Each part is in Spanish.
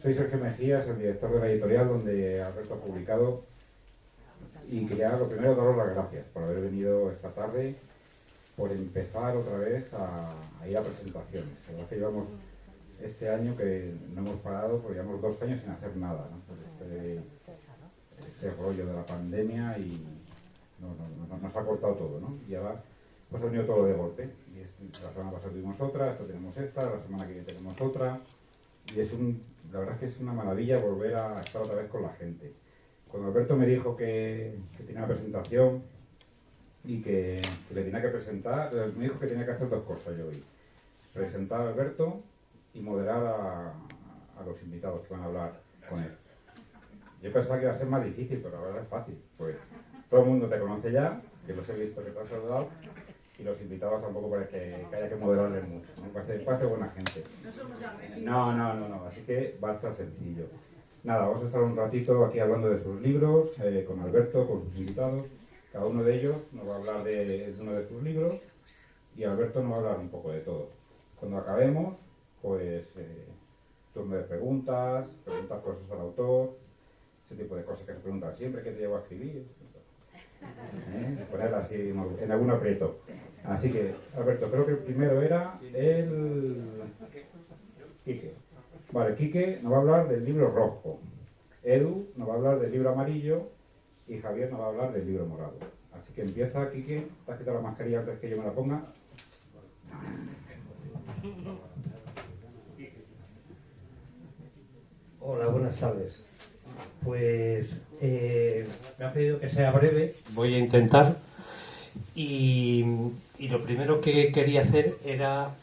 Soy Sergio Mejías, el director de la editorial donde Alberto ha publicado, y quería lo primero daros las gracias por haber venido esta tarde, por empezar otra vez a ir a presentaciones. La verdad es que llevamos este año que no hemos parado, porque llevamos 2 años sin hacer nada, ¿no? Por este rollo de la pandemia, y nos ha cortado todo, ¿no? Y ahora pues ha venido todo de golpe. Y la semana pasada tuvimos otra, esta tenemos esta, la semana que viene tenemos otra. Y la verdad es que es una maravilla volver a estar otra vez con la gente. Cuando Alberto me dijo que tenía una presentación y que le tenía que presentar, me dijo que tenía que hacer 2 cosas yo hoy. Presentar a Alberto y moderar a los invitados que van a hablar con él. Yo pensaba que iba a ser más difícil, pero la verdad es fácil. Pues todo el mundo te conoce ya, que los he visto que te has saludado, y los invitados tampoco parece que haya que moderarles mucho, ¿no? Parece buena gente. No somos agresivos. No, así que va a estar sencillo. Nada, vamos a estar un ratito aquí hablando de sus libros, con Alberto, con sus invitados. Cada uno de ellos nos va a hablar de uno de sus libros, y Alberto nos va a hablar un poco de todo. Cuando acabemos, pues turno de preguntas cosas al autor, ese tipo de cosas que se preguntan siempre: ¿qué te llevo a escribir? Poner así en algún aprieto. Así que, Alberto, creo que el primero era el Quique. Vale, Quique nos va a hablar del libro rojo, Edu nos va a hablar del libro amarillo, y Javier nos va a hablar del libro morado. Así que empieza, Quique. ¿Te has quitado la mascarilla antes que yo me la ponga? Hola, buenas tardes. Pues me han pedido que sea breve, voy a intentar. Y lo primero que quería hacer era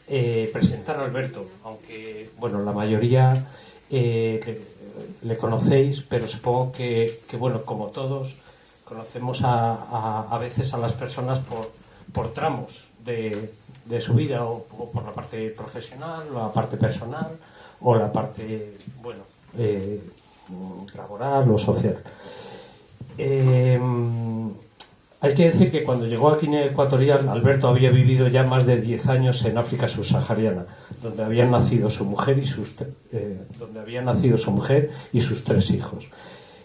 presentar a Alberto, aunque bueno, la mayoría le conocéis, pero supongo que bueno, como todos, conocemos a veces a las personas por tramos de su vida, o por la parte profesional, o la parte personal, o la parte, bueno, laboral o social. Hay que decir que cuando llegó a Guinea Ecuatorial, Alberto había vivido ya más de 10 años en África subsahariana, donde habían nacido su mujer y sus 3 hijos.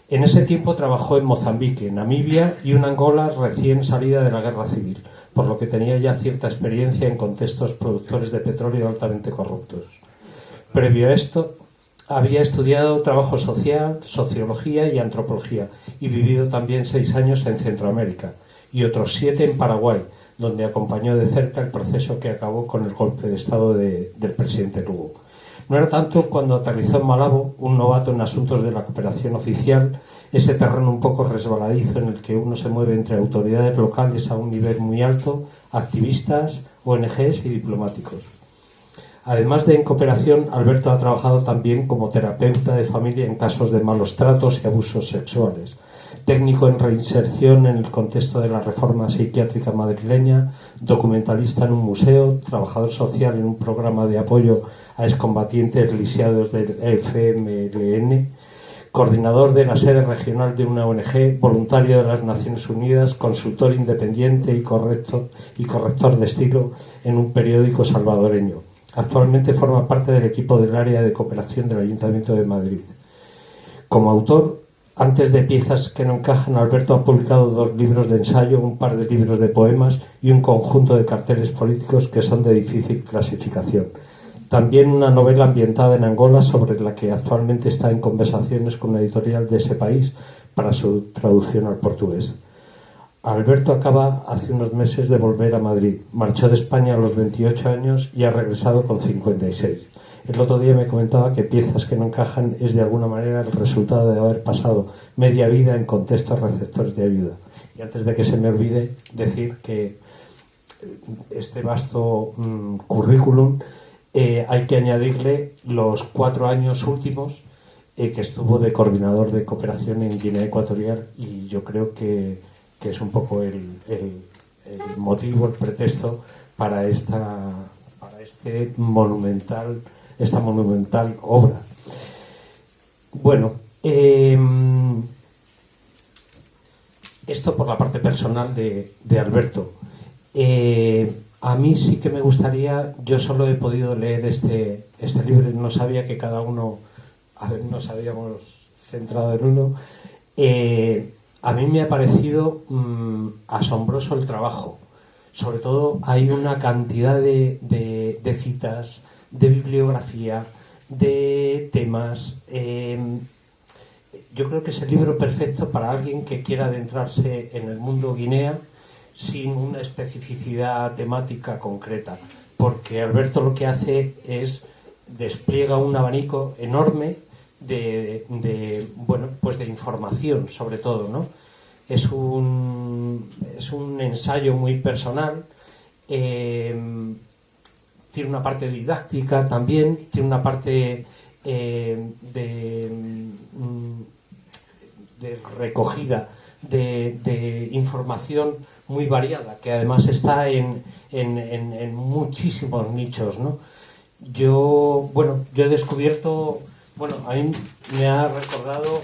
En ese tiempo trabajó en Mozambique, Namibia y una Angola recién salida de la guerra civil, por lo que tenía ya cierta experiencia en contextos productores de petróleo altamente corruptos. Previo a esto, había estudiado trabajo social, sociología y antropología, y vivido también 6 años en Centroamérica y otros 7 en Paraguay, donde acompañó de cerca el proceso que acabó con el golpe de estado del presidente Lugo. No era tanto cuando aterrizó en Malabo, un novato en asuntos de la cooperación oficial, ese terreno un poco resbaladizo en el que uno se mueve entre autoridades locales a un nivel muy alto, activistas, ONGs y diplomáticos. Además de en cooperación, Alberto ha trabajado también como terapeuta de familia en casos de malos tratos y abusos sexuales, técnico en reinserción en el contexto de la reforma psiquiátrica madrileña, documentalista en un museo, trabajador social en un programa de apoyo a excombatientes lisiados del FMLN, coordinador de la sede regional de una ONG, voluntario de las Naciones Unidas, consultor independiente y corrector de estilo en un periódico salvadoreño. Actualmente forma parte del equipo del área de cooperación del Ayuntamiento de Madrid. Como autor, antes de Piezas que no encajan, Alberto ha publicado 2 libros de ensayo, un par de libros de poemas y un conjunto de carteles políticos que son de difícil clasificación. También una novela ambientada en Angola, sobre la que actualmente está en conversaciones con una editorial de ese país para su traducción al portugués. Alberto acaba hace unos meses de volver a Madrid. Marchó de España a los 28 años y ha regresado con 56. El otro día me comentaba que Piezas que no encajan es de alguna manera el resultado de haber pasado media vida en contextos receptores de ayuda. Y antes de que se me olvide, decir que este vasto currículum hay que añadirle los 4 años últimos que estuvo de coordinador de cooperación en Guinea Ecuatorial, y yo creo que es un poco el motivo, el pretexto para esta monumental obra. Bueno, esto por la parte personal de Alberto. A mí sí que me gustaría, yo solo he podido leer este libro, no sabía que cada uno a ver, nos habíamos centrado en uno. A mí me ha parecido asombroso el trabajo. Sobre todo hay una cantidad de citas, de bibliografía, de temas. Yo creo que es el libro perfecto para alguien que quiera adentrarse en el mundo guinea sin una especificidad temática concreta, porque Alberto lo que hace es despliega un abanico enorme de información, sobre todo, ¿no? Es un ensayo muy personal, tiene una parte didáctica también, tiene una parte de recogida de información muy variada, que además está en muchísimos nichos, ¿no? Yo he descubierto, a mí me ha recordado,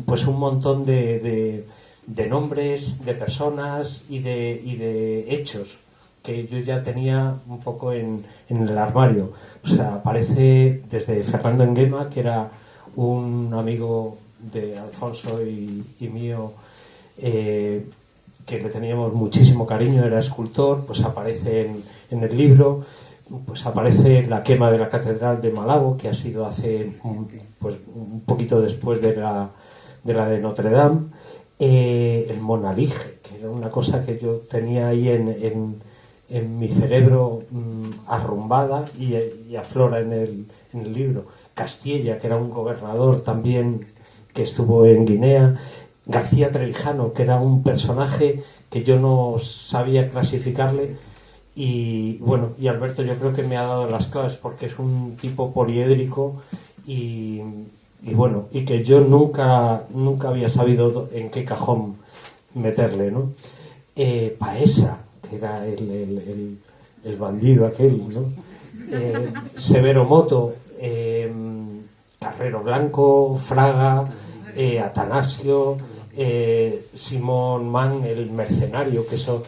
pues un montón de nombres, de personas y de hechos que yo ya tenía un poco en el armario. O sea, aparece desde Fernando Nguema, que era un amigo de Alfonso y mío, que le teníamos muchísimo cariño, era escultor, pues aparece en el libro. Pues aparece la quema de la catedral de Malabo, que ha sido hace un poquito después de la de Notre Dame, el Monalige, que era una cosa que yo tenía ahí en mi cerebro arrumbada y aflora en el libro. Castilla, que era un gobernador también que estuvo en Guinea. García Trevijano, que era un personaje que yo no sabía clasificarle. Y Alberto yo creo que me ha dado las claves, porque es un tipo poliédrico y que yo nunca había sabido en qué cajón meterle, ¿no? Paesa, que era el bandido aquel, ¿no? Severo Moto, Carrero Blanco, Fraga, Atanasio, Simón Man, el mercenario, que eso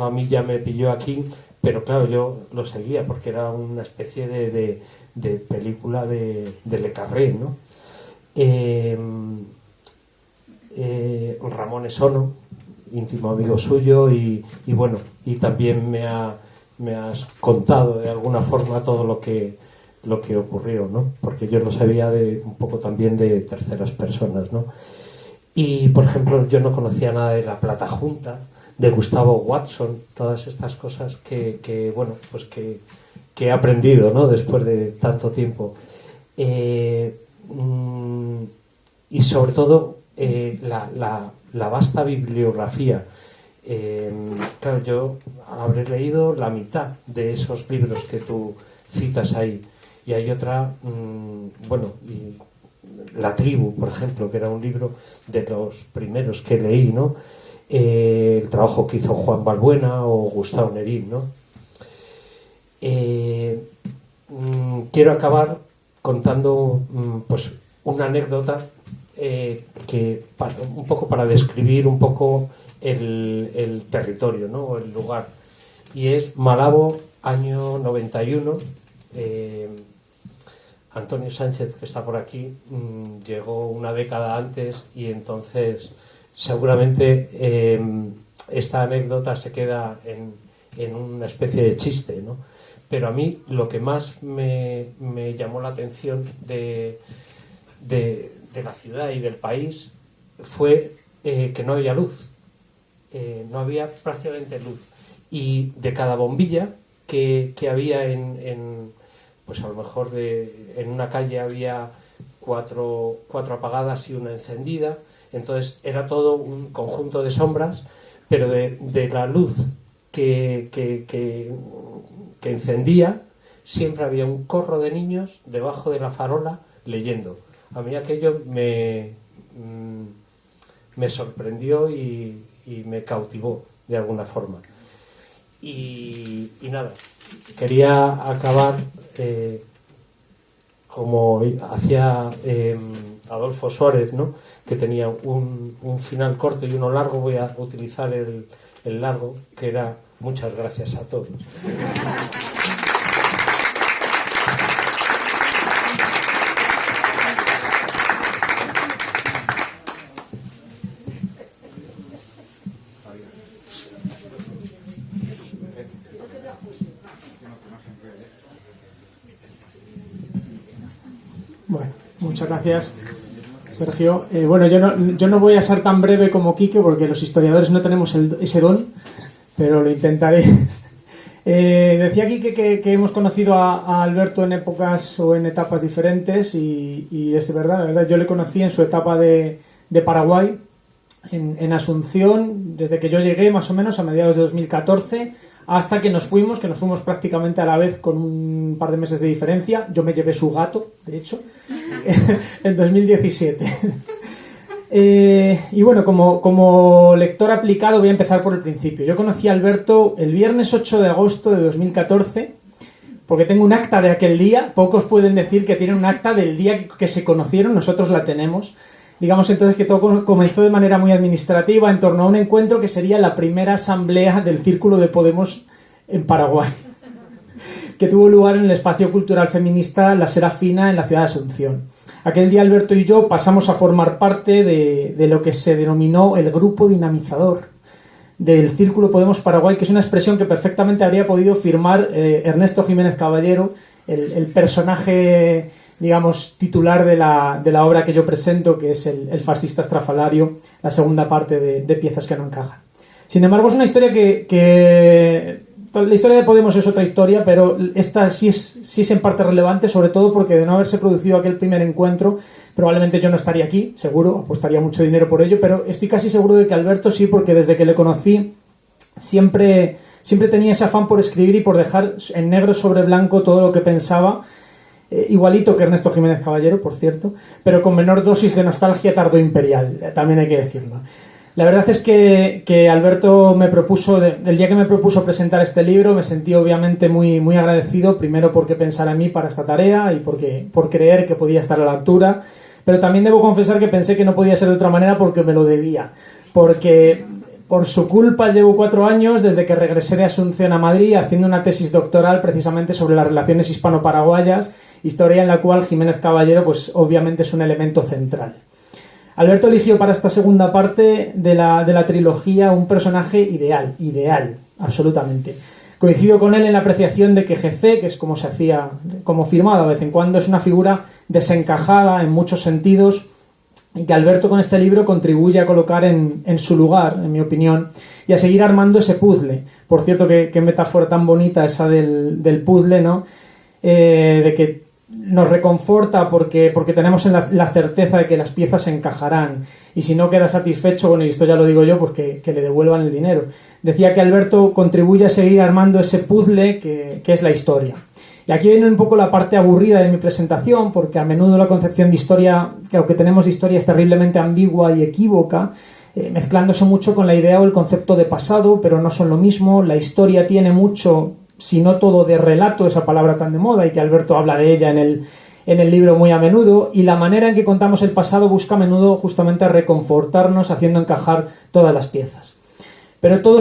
a mí ya me pilló aquí, pero claro, yo lo seguía porque era una especie de película de Le Carré, ¿no? Ramón Esono, íntimo amigo suyo, y también me has contado de alguna forma todo lo que ocurrió, ¿no? Porque yo lo sabía un poco también de terceras personas, ¿no? Y por ejemplo, yo no conocía nada de La Plata Junta, de Gustavo Watson, todas estas cosas que he aprendido, ¿no? Después de tanto tiempo. Y sobre todo la vasta bibliografía. Claro, yo habré leído la mitad de esos libros que tú citas ahí, y hay otra, y La Tribu, por ejemplo, que era un libro de los primeros que leí, ¿no? El trabajo que hizo Juan Balbuena o Gustavo Nerín, ¿no? Quiero acabar contando pues una anécdota un poco para describir un poco el territorio, ¿no? O el lugar, y es Malabo, año 91. Antonio Sánchez, que está por aquí, llegó una década antes, y entonces seguramente esta anécdota se queda en una especie de chiste, ¿no? Pero a mí lo que más me llamó la atención de la ciudad y del país fue que no había luz, no había prácticamente luz, y de cada bombilla que había pues a lo mejor en una calle había cuatro apagadas y una encendida. Entonces era todo un conjunto de sombras, pero de la luz que encendía siempre había un corro de niños debajo de la farola leyendo. A mí aquello me sorprendió y me cautivó de alguna forma. Y nada, quería acabar como hacía Adolfo Suárez, ¿no? Que tenía un final corto y uno largo. Voy a utilizar el largo, que era: muchas gracias a todos. Bueno, muchas gracias, Sergio. Bueno, yo no voy a ser tan breve como Quique, porque los historiadores no tenemos ese don, pero lo intentaré. Decía Quique que hemos conocido a Alberto en épocas o en etapas diferentes, y es verdad, la verdad. Yo le conocí en su etapa de Paraguay, en Asunción, desde que yo llegué más o menos a mediados de 2014, hasta que nos fuimos prácticamente a la vez con un par de meses de diferencia. Yo me llevé su gato, de hecho, en 2017. Y bueno, como lector aplicado voy a empezar por el principio. Yo conocí a Alberto el viernes 8 de agosto de 2014, porque tengo un acta de aquel día. Pocos pueden decir que tienen un acta del día que se conocieron, nosotros la tenemos. Digamos entonces que todo comenzó de manera muy administrativa en torno a un encuentro que sería la primera asamblea del Círculo de Podemos en Paraguay, que tuvo lugar en el espacio cultural feminista La Serafina en la ciudad de Asunción. Aquel día Alberto y yo pasamos a formar parte de lo que se denominó el grupo dinamizador del Círculo Podemos Paraguay, que es una expresión que perfectamente habría podido firmar Ernesto Jiménez Caballero, el personaje, digamos, titular de la obra que yo presento, que es el fascista estrafalario, la segunda parte de Piezas que no encajan. Sin embargo, es una historia la historia de Podemos es otra historia, pero esta sí es en parte relevante, sobre todo porque de no haberse producido aquel primer encuentro, probablemente yo no estaría aquí, seguro, apostaría mucho dinero por ello, pero estoy casi seguro de que Alberto sí, porque desde que le conocí siempre tenía ese afán por escribir y por dejar en negro sobre blanco todo lo que pensaba, igualito que Ernesto Jiménez Caballero, por cierto, pero con menor dosis de nostalgia tardoimperial, también hay que decirlo. La verdad es que Alberto me propuso, el día que me propuso presentar este libro, me sentí obviamente muy, muy agradecido, primero porque pensara en mí para esta tarea y por creer que podía estar a la altura, pero también debo confesar que pensé que no podía ser de otra manera porque me lo debía, porque por su culpa llevo 4 años desde que regresé de Asunción a Madrid haciendo una tesis doctoral precisamente sobre las relaciones hispano-paraguayas, historia en la cual Jiménez Caballero pues obviamente es un elemento central. Alberto eligió para esta segunda parte de la trilogía un personaje ideal, absolutamente. Coincido con él en la apreciación de que GC, que es como se hacía, como firmado de vez en cuando, es una figura desencajada en muchos sentidos, y que Alberto con este libro contribuye a colocar en su lugar, en mi opinión, y a seguir armando ese puzzle. Por cierto, qué metáfora tan bonita esa del puzzle, ¿no? De que nos reconforta porque tenemos la certeza de que las piezas encajarán, y si no queda satisfecho, bueno, y esto ya lo digo yo, pues que le devuelvan el dinero. Decía que Alberto contribuye a seguir armando ese puzzle que es la historia. Y aquí viene un poco la parte aburrida de mi presentación, porque a menudo la concepción de historia, que aunque tenemos de historia, es terriblemente ambigua y equívoca, mezclándose mucho con la idea o el concepto de pasado, pero no son lo mismo. La historia tiene mucho, si no todo, de relato, esa palabra tan de moda, y que Alberto habla de ella en el libro muy a menudo, y la manera en que contamos el pasado busca a menudo justamente reconfortarnos, haciendo encajar todas las piezas. Pero todo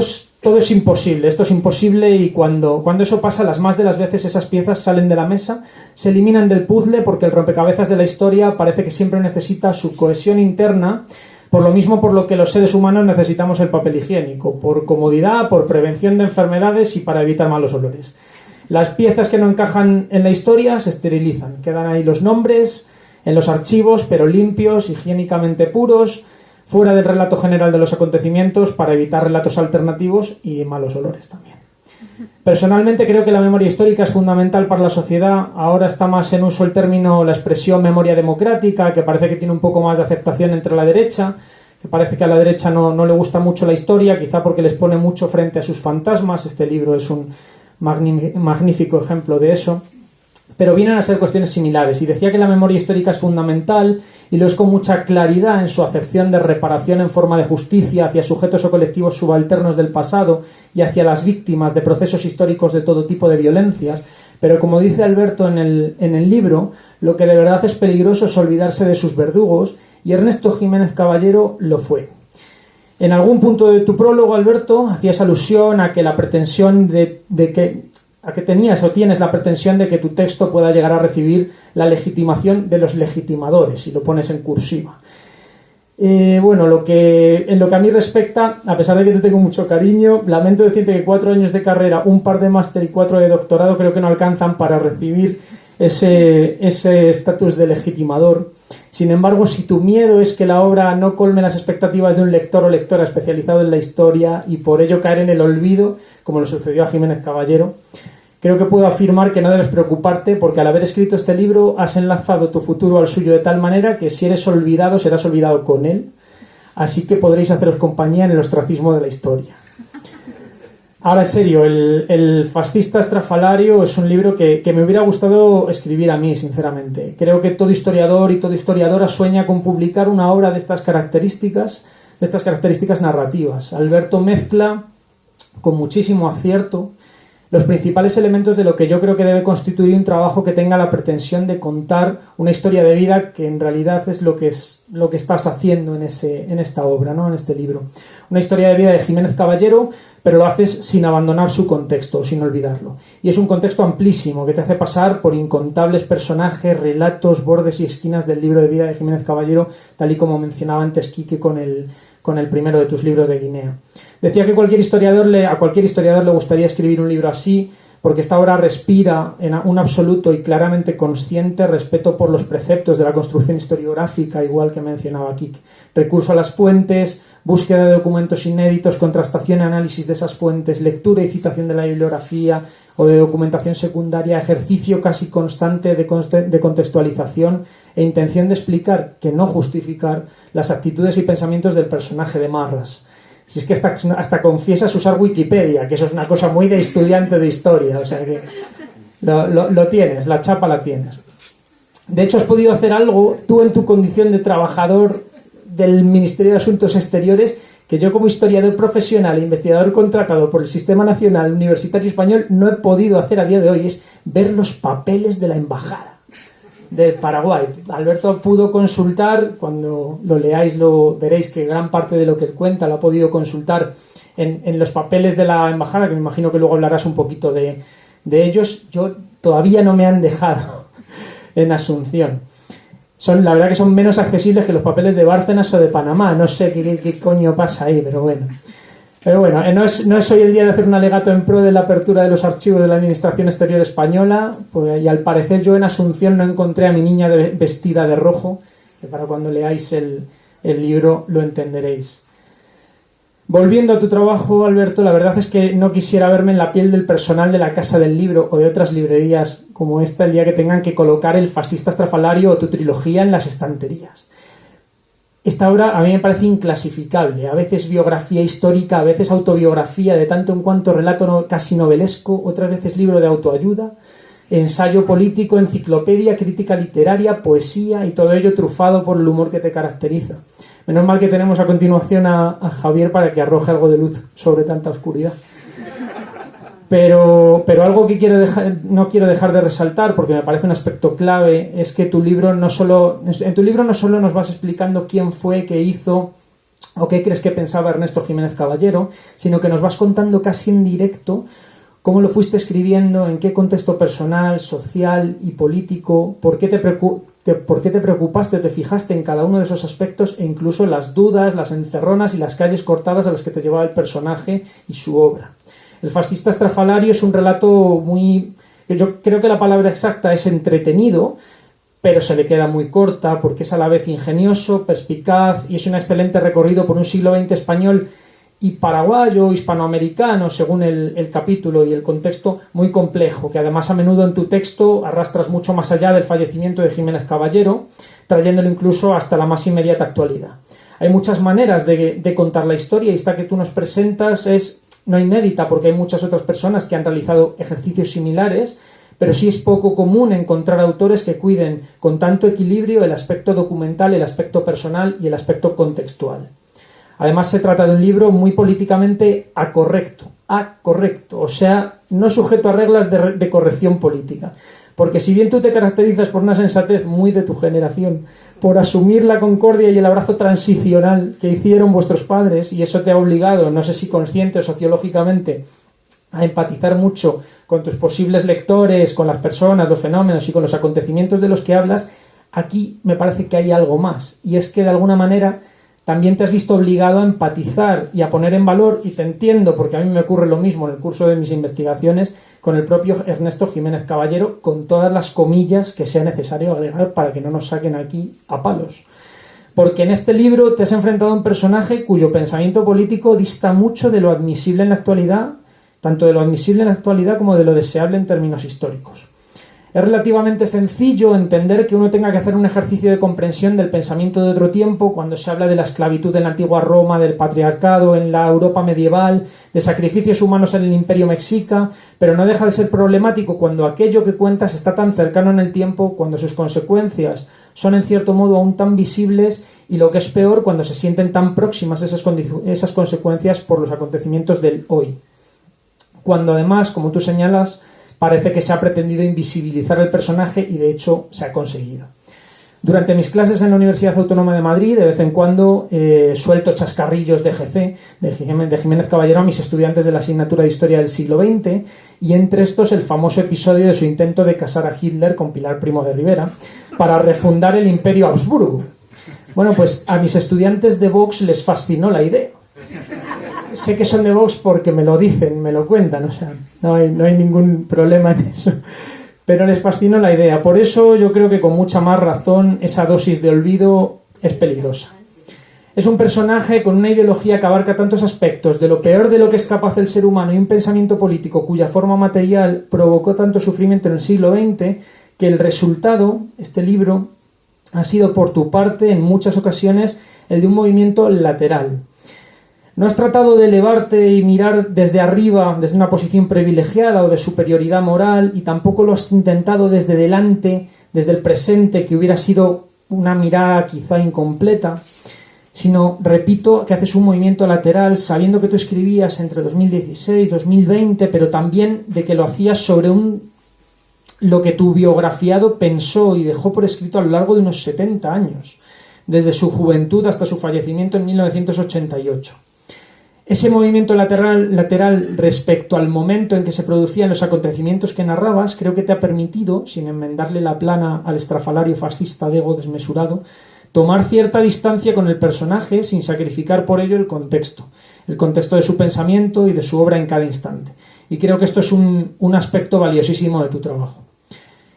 es imposible, esto es imposible, y cuando eso pasa, las más de las veces esas piezas salen de la mesa, se eliminan del puzzle, porque el rompecabezas de la historia parece que siempre necesita su cohesión interna, por lo mismo por lo que los seres humanos necesitamos el papel higiénico, por comodidad, por prevención de enfermedades y para evitar malos olores. Las piezas que no encajan en la historia se esterilizan, quedan ahí los nombres en los archivos, pero limpios, higiénicamente puros, fuera del relato general de los acontecimientos, para evitar relatos alternativos y malos olores también. Personalmente creo que la memoria histórica es fundamental para la sociedad. Ahora está más en uso el término, la expresión memoria democrática, que parece que tiene un poco más de aceptación entre la derecha, que parece que a la derecha no le gusta mucho la historia, quizá porque les pone mucho frente a sus fantasmas. Este libro es un magnífico ejemplo de eso. Pero vienen a ser cuestiones similares, y decía que la memoria histórica es fundamental, y lo es con mucha claridad en su acepción de reparación en forma de justicia hacia sujetos o colectivos subalternos del pasado y hacia las víctimas de procesos históricos de todo tipo de violencias. Pero como dice Alberto en el libro, lo que de verdad es peligroso es olvidarse de sus verdugos, y Ernesto Jiménez Caballero lo fue. En algún punto de tu prólogo, Alberto, hacías alusión a que la pretensión a que tenías o tienes la pretensión de que tu texto pueda llegar a recibir la legitimación de los legitimadores, y lo pones en cursiva. Bueno, en lo que a mí respecta, a pesar de que te tengo mucho cariño, lamento decirte que 4 años de carrera, un par de máster y 4 de doctorado creo que no alcanzan para recibir ese estatus de legitimador. Sin embargo, si tu miedo es que la obra no colme las expectativas de un lector o lectora especializado en la historia y por ello caer en el olvido, como le sucedió a Jiménez Caballero, creo que puedo afirmar que no debes preocuparte porque al haber escrito este libro has enlazado tu futuro al suyo de tal manera que si eres olvidado, serás olvidado con él. Así que podréis haceros compañía en el ostracismo de la historia. Ahora, en serio, el fascista estrafalario es un libro que me hubiera gustado escribir a mí, sinceramente. Creo que todo historiador y toda historiadora sueña con publicar una obra de estas características narrativas. Alberto mezcla con muchísimo acierto los principales elementos de lo que yo creo que debe constituir un trabajo que tenga la pretensión de contar una historia de vida que en realidad es lo que estás haciendo en esta obra, ¿no? En este libro. Una historia de vida de Jiménez Caballero, pero lo haces sin abandonar su contexto, sin olvidarlo. Y es un contexto amplísimo que te hace pasar por incontables personajes, relatos, bordes y esquinas del libro de vida de Jiménez Caballero, tal y como mencionaba antes Quique con el primero de tus libros de Guinea. Decía que a cualquier historiador le gustaría escribir un libro así, porque esta obra respira en un absoluto y claramente consciente respeto por los preceptos de la construcción historiográfica, igual que mencionaba Kik. Recurso a las fuentes, búsqueda de documentos inéditos, contrastación y análisis de esas fuentes, lectura y citación de la bibliografía o de documentación secundaria, ejercicio casi constante de contextualización e intención de explicar, que no justificar, las actitudes y pensamientos del personaje de Marras. Si es que hasta confiesas usar Wikipedia, que eso es una cosa muy de estudiante de historia, o sea que lo tienes, la chapa la tienes. De hecho, has podido hacer algo, tú en tu condición de trabajador del Ministerio de Asuntos Exteriores, que yo como historiador profesional e investigador contratado por el Sistema Nacional Universitario Español no he podido hacer a día de hoy, es ver los papeles de la embajada de Paraguay. Alberto pudo consultar, cuando lo leáis veréis que gran parte de lo que él cuenta lo ha podido consultar en los papeles de la embajada, que me imagino que luego hablarás un poquito de ellos. Yo todavía no me han dejado en Asunción. La verdad que son menos accesibles que los papeles de Bárcenas o de Panamá. No sé qué coño pasa ahí, pero bueno. No es hoy el día de hacer un alegato en pro de la apertura de los archivos de la Administración Exterior Española, pues, y al parecer yo en Asunción no encontré a mi niña vestida de rojo, que para cuando leáis el libro lo entenderéis. Volviendo a tu trabajo, Alberto, la verdad es que no quisiera verme en la piel del personal de la Casa del Libro o de otras librerías como esta el día que tengan que colocar El fascista estrafalario o tu trilogía en las estanterías. Esta obra a mí me parece inclasificable, a veces biografía histórica, a veces autobiografía, de tanto en cuanto relato casi novelesco, otras veces libro de autoayuda, ensayo político, enciclopedia, crítica literaria, poesía y todo ello trufado por el humor que te caracteriza. Menos mal que tenemos a continuación a Javier para que arroje algo de luz sobre tanta oscuridad. Pero algo que no quiero dejar de resaltar, porque me parece un aspecto clave, es que en tu libro no solo nos vas explicando quién fue, qué hizo o qué crees que pensaba Ernesto Jiménez Caballero, sino que nos vas contando casi en directo cómo lo fuiste escribiendo, en qué contexto personal, social y político, por qué te preocupaste o te fijaste en cada uno de esos aspectos e incluso las dudas, las encerronas y las calles cortadas a las que te llevaba el personaje y su obra. El fascista estrafalario es un relato yo creo que la palabra exacta es entretenido, pero se le queda muy corta porque es a la vez ingenioso, perspicaz y es un excelente recorrido por un siglo XX español y paraguayo, hispanoamericano, según el capítulo y el contexto, muy complejo, que además a menudo en tu texto arrastras mucho más allá del fallecimiento de Jiménez Caballero, trayéndolo incluso hasta la más inmediata actualidad. Hay muchas maneras de contar la historia y esta que tú nos presentas es no inédita porque hay muchas otras personas que han realizado ejercicios similares, pero sí es poco común encontrar autores que cuiden con tanto equilibrio el aspecto documental, el aspecto personal y el aspecto contextual. Además se trata de un libro muy políticamente acorrecto, o sea, no sujeto a reglas de corrección política. Porque si bien tú te caracterizas por una sensatez muy de tu generación, por asumir la concordia y el abrazo transicional que hicieron vuestros padres, y eso te ha obligado, no sé si consciente o sociológicamente, a empatizar mucho con tus posibles lectores, con las personas, los fenómenos y con los acontecimientos de los que hablas, aquí me parece que hay algo más, y es que de alguna manera también te has visto obligado a empatizar y a poner en valor, y te entiendo porque a mí me ocurre lo mismo en el curso de mis investigaciones, con el propio Ernesto Jiménez Caballero, con todas las comillas que sea necesario agregar para que no nos saquen aquí a palos. Porque en este libro te has enfrentado a un personaje cuyo pensamiento político dista mucho de lo admisible en la actualidad, tanto de lo admisible en la actualidad como de lo deseable en términos históricos. Es relativamente sencillo entender que uno tenga que hacer un ejercicio de comprensión del pensamiento de otro tiempo cuando se habla de la esclavitud en la antigua Roma, del patriarcado en la Europa medieval, de sacrificios humanos en el Imperio Mexica, pero no deja de ser problemático cuando aquello que cuentas está tan cercano en el tiempo, cuando sus consecuencias son en cierto modo aún tan visibles y, lo que es peor, cuando se sienten tan próximas esas consecuencias por los acontecimientos del hoy. Cuando además, como tú señalas, parece que se ha pretendido invisibilizar el personaje y de hecho se ha conseguido. Durante mis clases en la Universidad Autónoma de Madrid, de vez en cuando suelto chascarrillos de GC, de Jiménez Caballero, a mis estudiantes de la asignatura de Historia del siglo XX, y entre estos el famoso episodio de su intento de casar a Hitler con Pilar Primo de Rivera para refundar el Imperio Habsburgo. Bueno, pues a mis estudiantes de Vox les fascinó la idea. Sé que son de Vox porque me lo dicen, me lo cuentan, o sea, no hay ningún problema en eso. Pero les fascinó la idea. Por eso yo creo que con mucha más razón esa dosis de olvido es peligrosa. Es un personaje con una ideología que abarca tantos aspectos de lo peor de lo que es capaz el ser humano y un pensamiento político cuya forma material provocó tanto sufrimiento en el siglo XX que el resultado, este libro, ha sido por tu parte en muchas ocasiones el de un movimiento lateral. No has tratado de elevarte y mirar desde arriba, desde una posición privilegiada o de superioridad moral, y tampoco lo has intentado desde delante, desde el presente, que hubiera sido una mirada quizá incompleta, sino, repito, que haces un movimiento lateral sabiendo que tú escribías entre 2016 y 2020, pero también de que lo hacías sobre lo que tu biografiado pensó y dejó por escrito a lo largo de unos 70 años, desde su juventud hasta su fallecimiento en 1988. Ese movimiento lateral respecto al momento en que se producían los acontecimientos que narrabas, creo que te ha permitido, sin enmendarle la plana al estrafalario fascista de ego desmesurado, tomar cierta distancia con el personaje sin sacrificar por ello el contexto de su pensamiento y de su obra en cada instante. Y creo que esto es un aspecto valiosísimo de tu trabajo.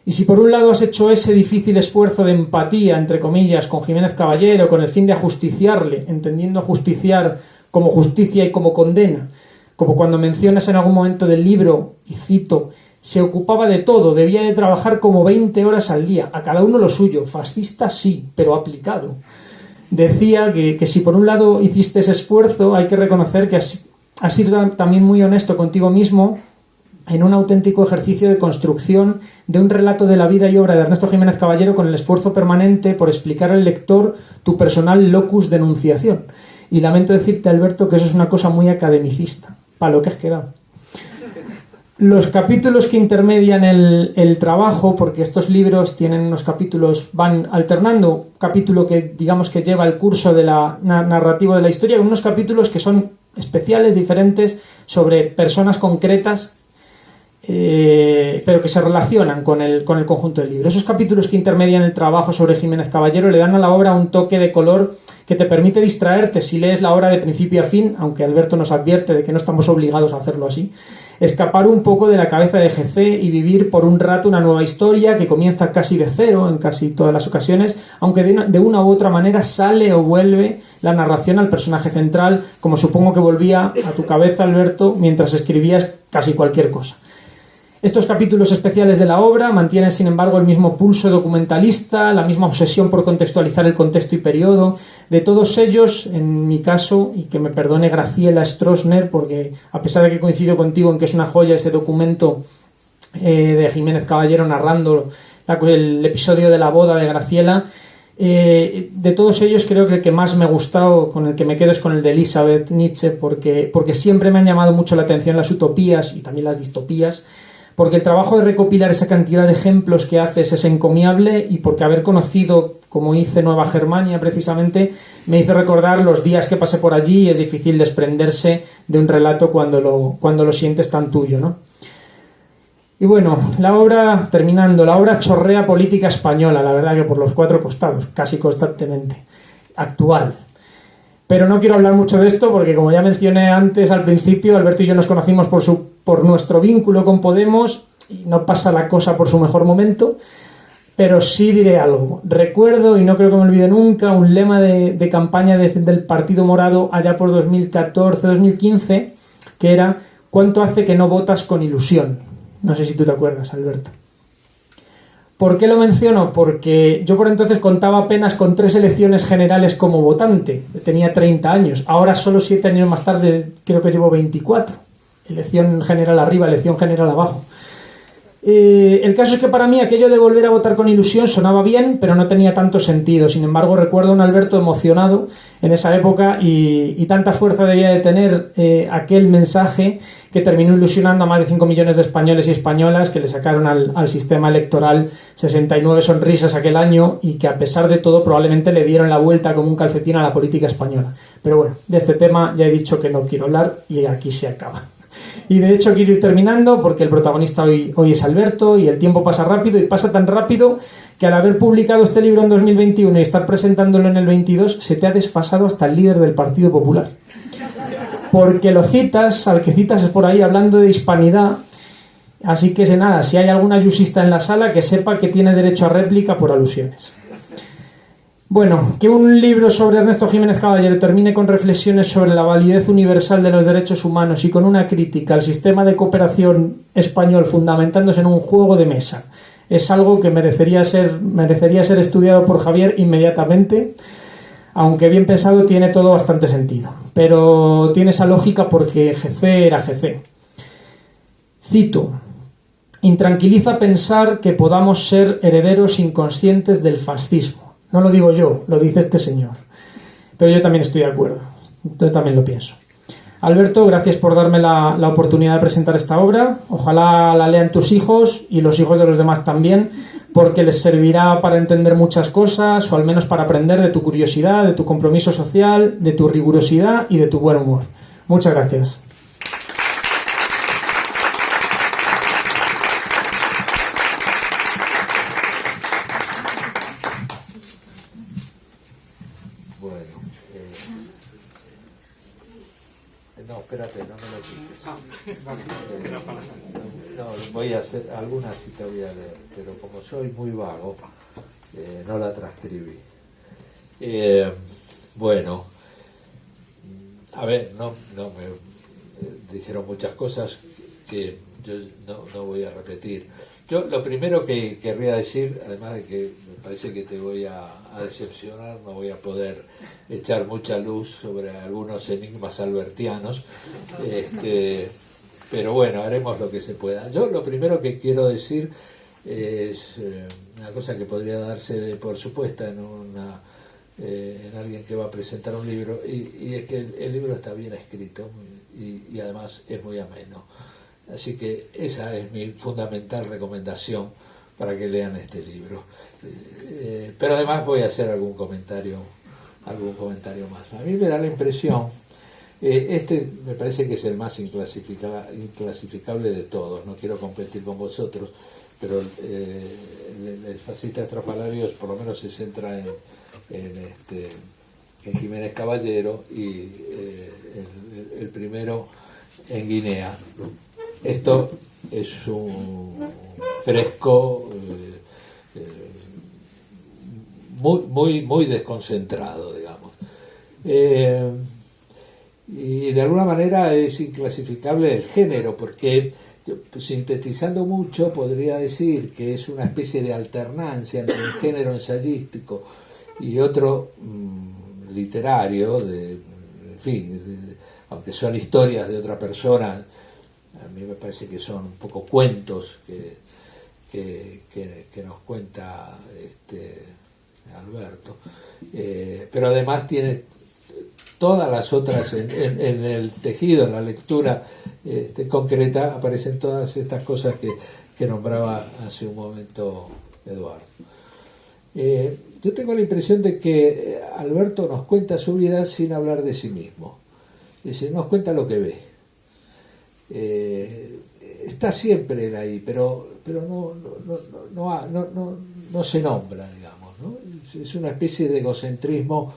Y si por un lado has hecho ese difícil esfuerzo de empatía, entre comillas, con Jiménez Caballero, con el fin de ajusticiarle, entendiendo ajusticiar como justicia y como condena, como cuando mencionas en algún momento del libro, y cito, se ocupaba de todo, debía de trabajar como 20 horas al día, a cada uno lo suyo, fascista sí, pero aplicado. Decía que si por un lado hiciste ese esfuerzo, hay que reconocer que has sido también muy honesto contigo mismo en un auténtico ejercicio de construcción de un relato de la vida y obra de Ernesto Jiménez Caballero con el esfuerzo permanente por explicar al lector tu personal locus de enunciación. Y lamento decirte, Alberto, que eso es una cosa muy academicista, para lo que has quedado. Los capítulos que intermedian el trabajo, porque estos libros tienen unos capítulos, van alternando, capítulo que digamos que lleva el curso de la narrativa de la historia, con unos capítulos que son especiales, diferentes, sobre personas concretas, pero que se relacionan con el conjunto del libro. Esos capítulos que intermedian el trabajo sobre Jiménez Caballero le dan a la obra un toque de color que te permite distraerte si lees la obra de principio a fin, aunque Alberto nos advierte de que no estamos obligados a hacerlo así, escapar un poco de la cabeza de GC y vivir por un rato una nueva historia que comienza casi de cero en casi todas las ocasiones, aunque de una u otra manera sale o vuelve la narración al personaje central, como supongo que volvía a tu cabeza, Alberto, mientras escribías casi cualquier cosa. Estos capítulos especiales de la obra mantienen, sin embargo, el mismo pulso documentalista, la misma obsesión por contextualizar el contexto y periodo. De todos ellos, en mi caso, y que me perdone Graciela Stroessner, porque a pesar de que coincido contigo en que es una joya ese documento de Jiménez Caballero narrando el episodio de la boda de Graciela, de todos ellos creo que el que más me ha gustado, con el que me quedo, es con el de Elizabeth Nietzsche, porque siempre me han llamado mucho la atención las utopías y también las distopías, porque el trabajo de recopilar esa cantidad de ejemplos que haces es encomiable, y porque haber conocido, como hice, Nueva Germania precisamente, me hizo recordar los días que pasé por allí, y es difícil desprenderse de un relato cuando lo sientes tan tuyo, ¿no? Y bueno, la obra chorrea política española, la verdad que por los cuatro costados, casi constantemente, actual. Pero no quiero hablar mucho de esto porque, como ya mencioné antes al principio, Alberto y yo nos conocimos por nuestro vínculo con Podemos y no pasa la cosa por su mejor momento. Pero sí diré algo. Recuerdo, y no creo que me olvide nunca, un lema de campaña del Partido Morado allá por 2014-2015, que era: ¿cuánto hace que no votas con ilusión? No sé si tú te acuerdas, Alberto. ¿Por qué lo menciono? Porque yo por entonces contaba apenas con 3 elecciones generales como votante. Tenía 30 años. Ahora, solo 7 años más tarde, creo que llevo 24. Elección general arriba, elección general abajo. El caso es que para mí aquello de volver a votar con ilusión sonaba bien, pero no tenía tanto sentido. Sin embargo, recuerdo a un Alberto emocionado en esa época y tanta fuerza debía de tener aquel mensaje, que terminó ilusionando a más de 5 millones de españoles y españolas, que le sacaron al sistema electoral 69 sonrisas aquel año, y que a pesar de todo probablemente le dieron la vuelta como un calcetín a la política española. Pero bueno, de este tema ya he dicho que no quiero hablar y aquí se acaba. Y de hecho quiero ir terminando porque el protagonista hoy es Alberto, y el tiempo pasa rápido, y pasa tan rápido que al haber publicado este libro en 2021 y estar presentándolo en el 22, se te ha desfasado hasta el líder del Partido Popular. Porque lo citas, al que citas es por ahí hablando de hispanidad. Así que nada, si hay algún ayusista en la sala, que sepa que tiene derecho a réplica por alusiones. Bueno, que un libro sobre Ernesto Jiménez Caballero termine con reflexiones sobre la validez universal de los derechos humanos y con una crítica al sistema de cooperación español fundamentándose en un juego de mesa, es algo que merecería ser estudiado por Javier inmediatamente, aunque bien pensado tiene todo bastante sentido. Pero tiene esa lógica porque GC era GC. Cito: intranquiliza pensar que podamos ser herederos inconscientes del fascismo. No lo digo yo, lo dice este señor. Pero yo también estoy de acuerdo. Yo también lo pienso. Alberto, gracias por darme la oportunidad de presentar esta obra. Ojalá la lean tus hijos y los hijos de los demás también, porque les servirá para entender muchas cosas, o al menos para aprender de tu curiosidad, de tu compromiso social, de tu rigurosidad y de tu buen humor. Muchas gracias. No, espérate, no me lo quites. No, voy a hacer, algunas sí te voy a leer, pero como soy muy vago, no la transcribí. Bueno, a ver, no me dijeron muchas cosas que yo no voy a repetir. Yo lo primero que querría decir, además de que me parece que te voy a decepcionar, no voy a poder echar mucha luz sobre algunos enigmas albertianos, pero bueno, haremos lo que se pueda. Yo lo primero que quiero decir es una cosa que podría darse por supuesta en alguien que va a presentar un libro, y es que el libro está bien escrito y además es muy ameno. Así que esa es mi fundamental recomendación para que lean este libro. Pero además voy a hacer algún comentario más. A mí me da la impresión, este me parece que es el más inclasificable de todos. No quiero competir con vosotros, pero el fascista estrafalarios por lo menos se centra en Jiménez Caballero, y el primero en Guinea. Esto es un fresco muy desconcentrado, digamos. Y de alguna manera es inclasificable el género, porque sintetizando mucho podría decir que es una especie de alternancia entre un género ensayístico y otro literario, aunque son historias de otra persona. A mí me parece que son un poco cuentos que nos cuenta Alberto, pero además tiene todas las otras en el tejido, en la lectura concreta, aparecen todas estas cosas que nombraba hace un momento Eduardo. Yo tengo la impresión de que Alberto nos cuenta su vida sin hablar de sí mismo, es decir, nos cuenta lo que ve. Está siempre él ahí, pero no se nombra, digamos, ¿no? Es una especie de egocentrismo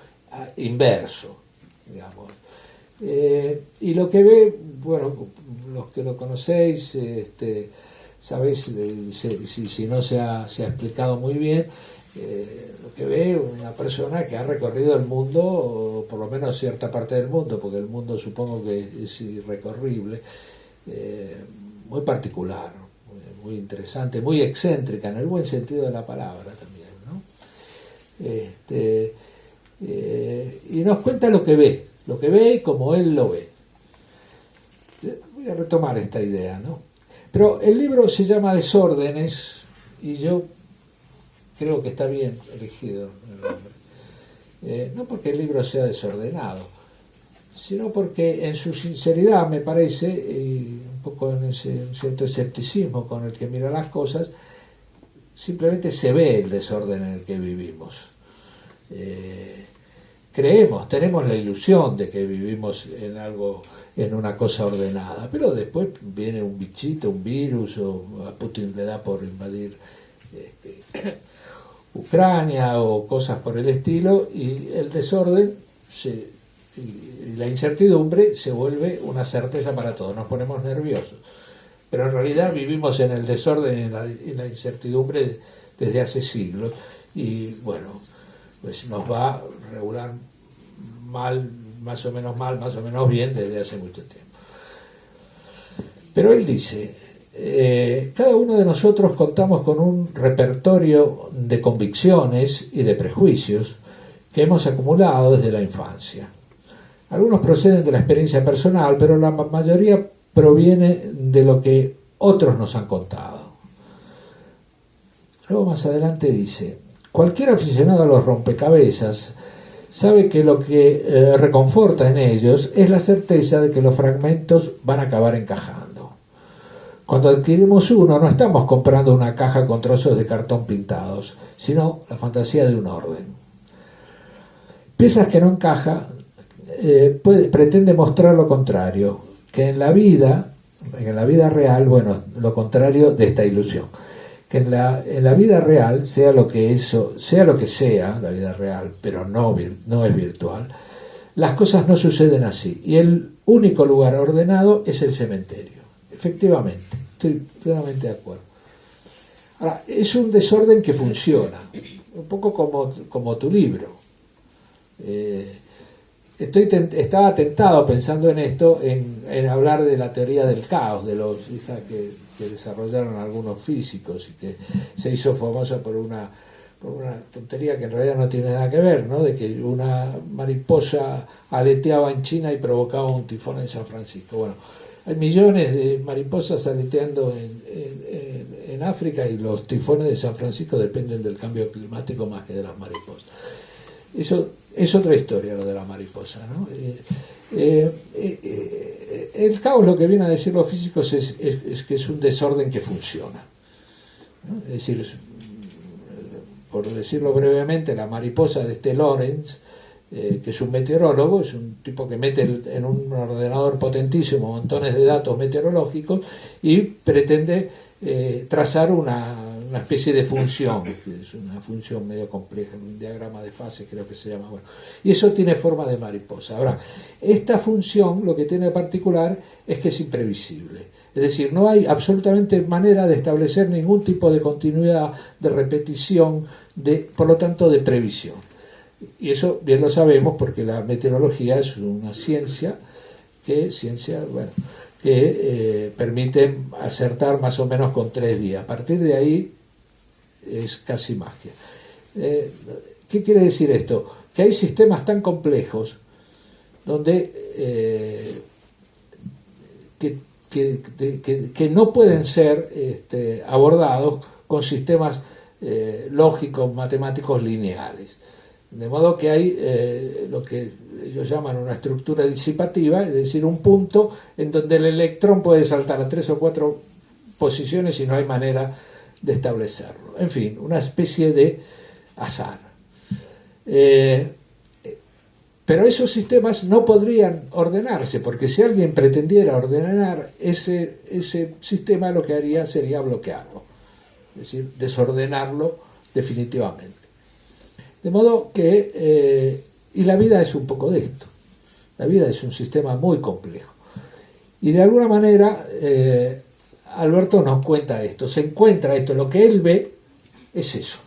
inverso, digamos. Y lo que ve, bueno, los que lo conocéis, sabéis, si no se ha explicado muy bien, lo que ve una persona que ha recorrido el mundo, o por lo menos cierta parte del mundo, porque el mundo supongo que es irrecorrible, muy particular, muy interesante, muy excéntrica, en el buen sentido de la palabra también, ¿no? Y nos cuenta lo que ve y como él lo ve. Voy a retomar esta idea, ¿no? Pero el libro se llama Desórdenes, y yo creo que está bien elegido el nombre. No porque el libro sea desordenado, sino porque en su sinceridad, me parece, y un poco en ese cierto escepticismo con el que mira las cosas, simplemente se ve el desorden en el que vivimos. Tenemos la ilusión de que vivimos en una cosa ordenada, pero después viene un bichito, un virus, o a Putin le da por invadir Ucrania o cosas por el estilo, y el desorden y la incertidumbre se vuelve una certeza para todos, nos ponemos nerviosos, pero en realidad vivimos en el desorden y la incertidumbre desde hace siglos, y bueno, pues nos va regular mal, más o menos bien desde hace mucho tiempo. Pero él dice, cada uno de nosotros contamos con un repertorio de convicciones y de prejuicios que hemos acumulado desde la infancia. Algunos proceden de la experiencia personal, pero la mayoría proviene de lo que otros nos han contado. Luego más adelante dice, cualquier aficionado a los rompecabezas sabe que lo que reconforta en ellos es la certeza de que los fragmentos van a acabar encajando. Cuando adquirimos uno, no estamos comprando una caja con trozos de cartón pintados, sino la fantasía de un orden. Piezas que no encajan pretende mostrar lo contrario, que en la vida real, bueno, lo contrario de esta ilusión, que en la vida real, sea lo que sea la vida real, pero no es virtual, las cosas no suceden así, y el único lugar ordenado es el cementerio. Efectivamente, estoy plenamente de acuerdo. Ahora, es un desorden que funciona, un poco como tu libro. Estaba tentado, pensando en esto, en hablar de la teoría del caos, de los que desarrollaron algunos físicos y que se hizo famosa por una tontería que en realidad no tiene nada que ver, ¿no? De que una mariposa aleteaba en China y provocaba un tifón en San Francisco. Bueno, hay millones de mariposas aleteando en África, y los tifones de San Francisco dependen del cambio climático más que de las mariposas. Eso es otra historia, lo de la mariposa, ¿no? El caos, lo que viene a decir los físicos es que es un desorden que funciona, ¿no? Es decir, por decirlo brevemente, la mariposa de Lorentz, que es un meteorólogo, es un tipo que mete en un ordenador potentísimo montones de datos meteorológicos y pretende trazar una especie de función, que es una función medio compleja, un diagrama de fases creo que se llama. Bueno, y eso tiene forma de mariposa. Ahora, esta función lo que tiene de particular es que es imprevisible. Es decir, no hay absolutamente manera de establecer ningún tipo de continuidad, de repetición, por lo tanto de previsión. Y eso bien lo sabemos porque la meteorología es una ciencia que permite acertar más o menos con 3 días. A partir de ahí es casi magia. ¿Qué quiere decir esto? Que hay sistemas tan complejos donde que no pueden ser abordados con sistemas lógicos, matemáticos lineales. De modo que hay lo que ellos llaman una estructura disipativa, es decir, un punto en donde el electrón puede saltar a 3 o 4 posiciones y no hay manera de establecerlo. En fin, una especie de azar. Pero esos sistemas no podrían ordenarse, porque si alguien pretendiera ordenar ese sistema, lo que haría sería bloquearlo, es decir, desordenarlo definitivamente. De modo que, y la vida es un poco de esto. La vida es un sistema muy complejo. Y de alguna manera Alberto nos cuenta esto, se encuentra esto, lo que él ve es eso,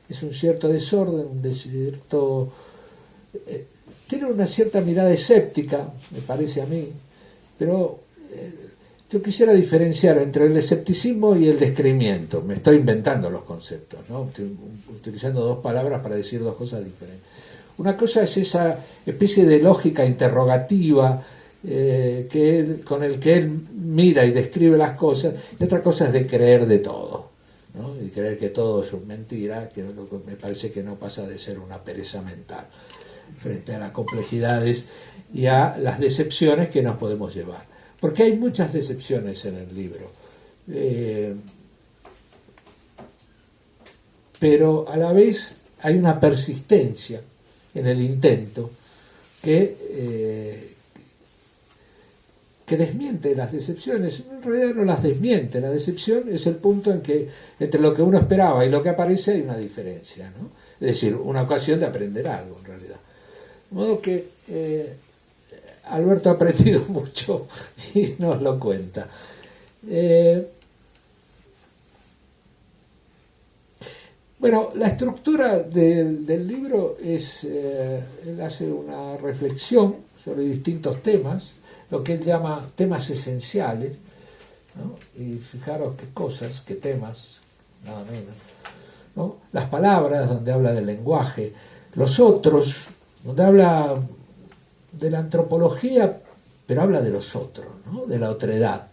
es un cierto desorden, tiene una cierta mirada escéptica, me parece a mí, pero yo quisiera diferenciar entre el escepticismo y el descreimiento. Me estoy inventando los conceptos, ¿no? Estoy utilizando dos palabras para decir dos cosas diferentes. Una cosa es esa especie de lógica interrogativa con el que él mira y describe las cosas, y otra cosa es de creer de todo, ¿no? Y creer que todo es mentira, que me parece que no pasa de ser una pereza mental frente a las complejidades y a las decepciones que nos podemos llevar. Porque hay muchas decepciones en el libro, pero a la vez hay una persistencia en el intento que desmiente las decepciones. En realidad no las desmiente, la decepción es el punto en que entre lo que uno esperaba y lo que aparece hay una diferencia, ¿no? Es decir, una ocasión de aprender algo en realidad. De modo que Alberto ha aprendido mucho y nos lo cuenta. Bueno, la estructura del libro es, él hace una reflexión sobre distintos temas, lo que él llama temas esenciales, ¿no? Y fijaros qué cosas, qué temas, nada menos, ¿no? Las palabras, donde habla del lenguaje, los otros, donde habla de la antropología, pero habla de los otros, ¿no? De la otredad,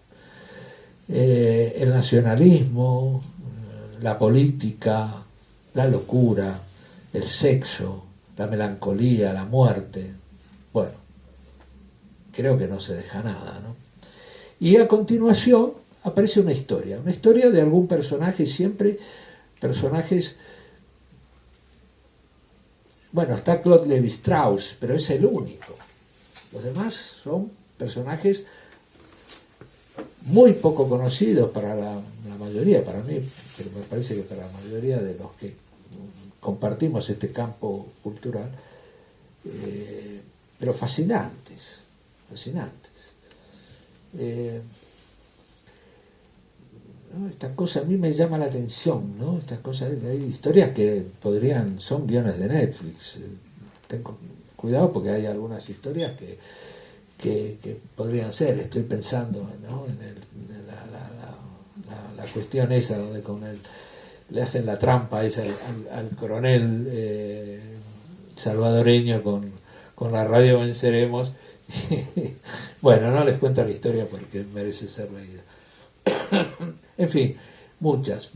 el nacionalismo, la política, la locura, el sexo, la melancolía, la muerte. Bueno, creo que no se deja nada, ¿no? Y a continuación aparece una historia de algún personaje, siempre personajes. Bueno, está Claude Lévi-Strauss, pero es el único. Los demás son personajes muy poco conocidos para la mayoría, para mí, pero me parece que para la mayoría de los que compartimos este campo cultural, pero fascinantes. ¿No? Esta cosa a mí me llama la atención, ¿no? Estas cosas, hay historias que son guiones de Netflix. Tengo cuidado porque hay algunas historias que podrían ser. Estoy pensando, ¿no? en la cuestión esa donde le hacen la trampa esa al coronel salvadoreño con la radio Venceremos. Bueno, no les cuento la historia porque merece ser leída. En fin, muchas.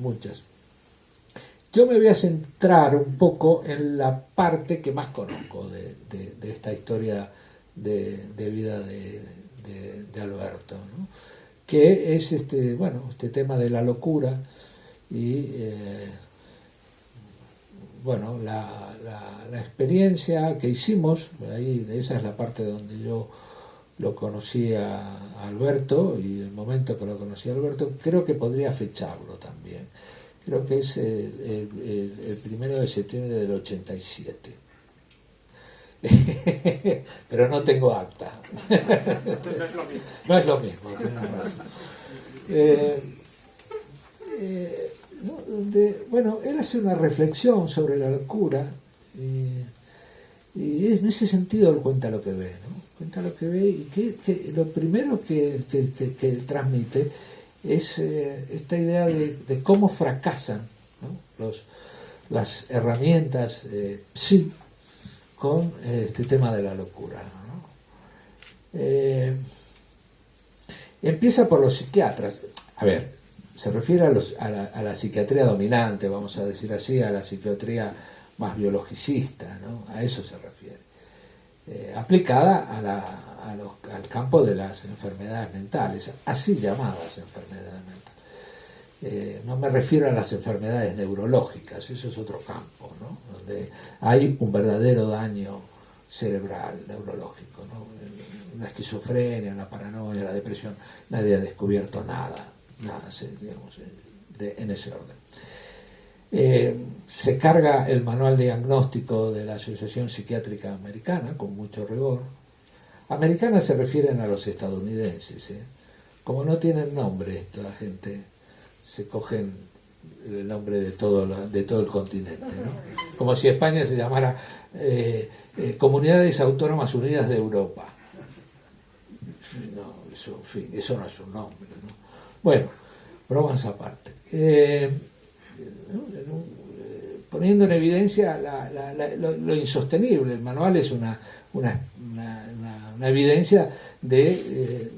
Yo me voy a centrar un poco en la parte que más conozco de esta historia de vida de Alberto, ¿no? Que es este tema de la locura y la experiencia que hicimos, ahí esa es la parte donde yo lo conocí a Alberto, y el momento que lo conocí a Alberto creo que podría fecharlo también. Creo que es el 1 de septiembre del 87. Pero no tengo acta. No es lo mismo, tienes razón. Él hace una reflexión sobre la locura y en ese sentido él cuenta lo que ve, ¿no? Cuenta lo que ve y que lo primero que transmite es esta idea de cómo fracasan, ¿no? las herramientas psi con este tema de la locura, ¿no? Empieza por los psiquiatras. A ver, se refiere a la psiquiatría dominante, vamos a decir así, a la psiquiatría más biologicista, ¿no? A eso se refiere. Aplicada al campo de las enfermedades mentales, así llamadas enfermedades mentales. No me refiero a las enfermedades neurológicas, eso es otro campo, ¿no? Donde hay un verdadero daño cerebral, neurológico, ¿no? La esquizofrenia, la paranoia, la depresión, nadie ha descubierto nada, digamos, en ese orden. Se carga el manual diagnóstico de la Asociación Psiquiátrica Americana con mucho rigor. Americanas se refieren a los estadounidenses, ¿eh? Como no tienen nombre esta gente, se cogen el nombre de todo el continente, ¿no? Como si España se llamara Comunidades Autónomas Unidas de Europa. No, eso, en fin, eso no es un nombre, ¿no? Bueno, bromas aparte. Poniendo en evidencia lo insostenible. El manual es una evidencia de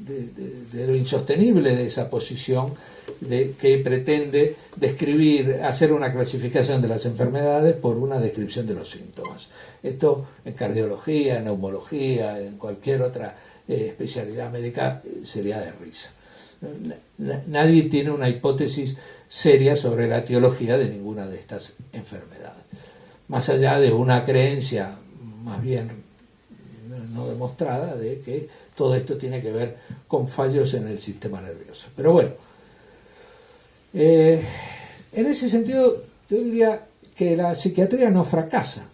lo insostenible de esa posición que pretende describir, hacer una clasificación de las enfermedades por una descripción de los síntomas. Esto en cardiología, en neumología, en cualquier otra especialidad médica sería de risa. Nadie tiene una hipótesis seria sobre la etiología de ninguna de estas enfermedades, más allá de una creencia más bien no demostrada de que todo esto tiene que ver con fallos en el sistema nervioso. Pero bueno, en ese sentido yo diría que la psiquiatría no fracasa.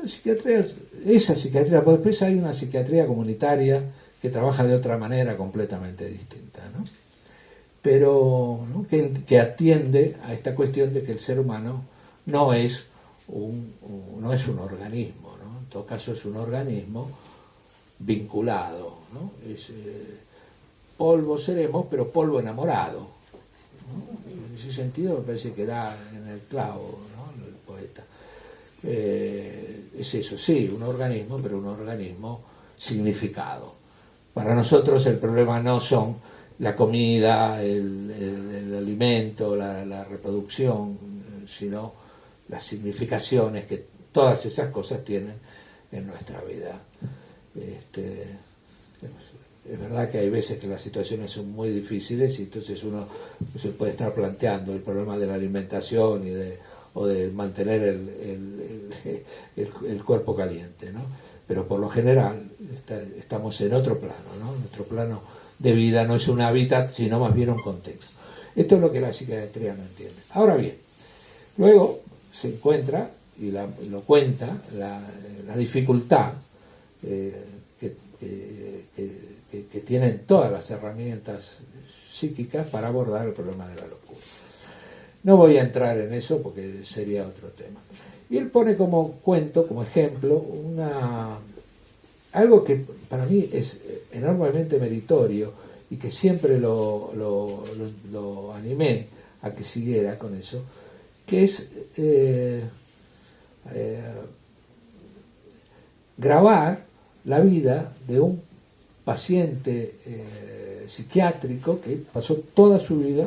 La psiquiatría, esa psiquiatría, pues después hay una psiquiatría comunitaria que trabaja de otra manera completamente distinta, ¿no? Pero ¿no? Que atiende a esta cuestión de que el ser humano no es un organismo, ¿no? En todo caso es un organismo vinculado, ¿no? Es polvo seremos, pero polvo enamorado, ¿no? En ese sentido me parece que da en el clavo, ¿no? El poeta. Es eso, sí, un organismo, pero un organismo significado. Para nosotros el problema no son la comida, el alimento, la reproducción, sino las significaciones que todas esas cosas tienen en nuestra vida. Es verdad que hay veces que las situaciones son muy difíciles y entonces uno se puede estar planteando el problema de la alimentación o de mantener el cuerpo caliente, ¿no? Pero por lo general estamos en otro plano, ¿no? Nuestro plano de vida no es un hábitat, sino más bien un contexto. Esto es lo que la psiquiatría no entiende. Ahora bien, luego se encuentra, y lo cuenta, la dificultad que tienen todas las herramientas psíquicas para abordar el problema de la locura. No voy a entrar en eso porque sería otro tema. Y él pone como cuento, como ejemplo, algo que para mí es enormemente meritorio y que siempre lo animé a que siguiera con eso, que es grabar la vida de un paciente psiquiátrico que pasó toda su vida,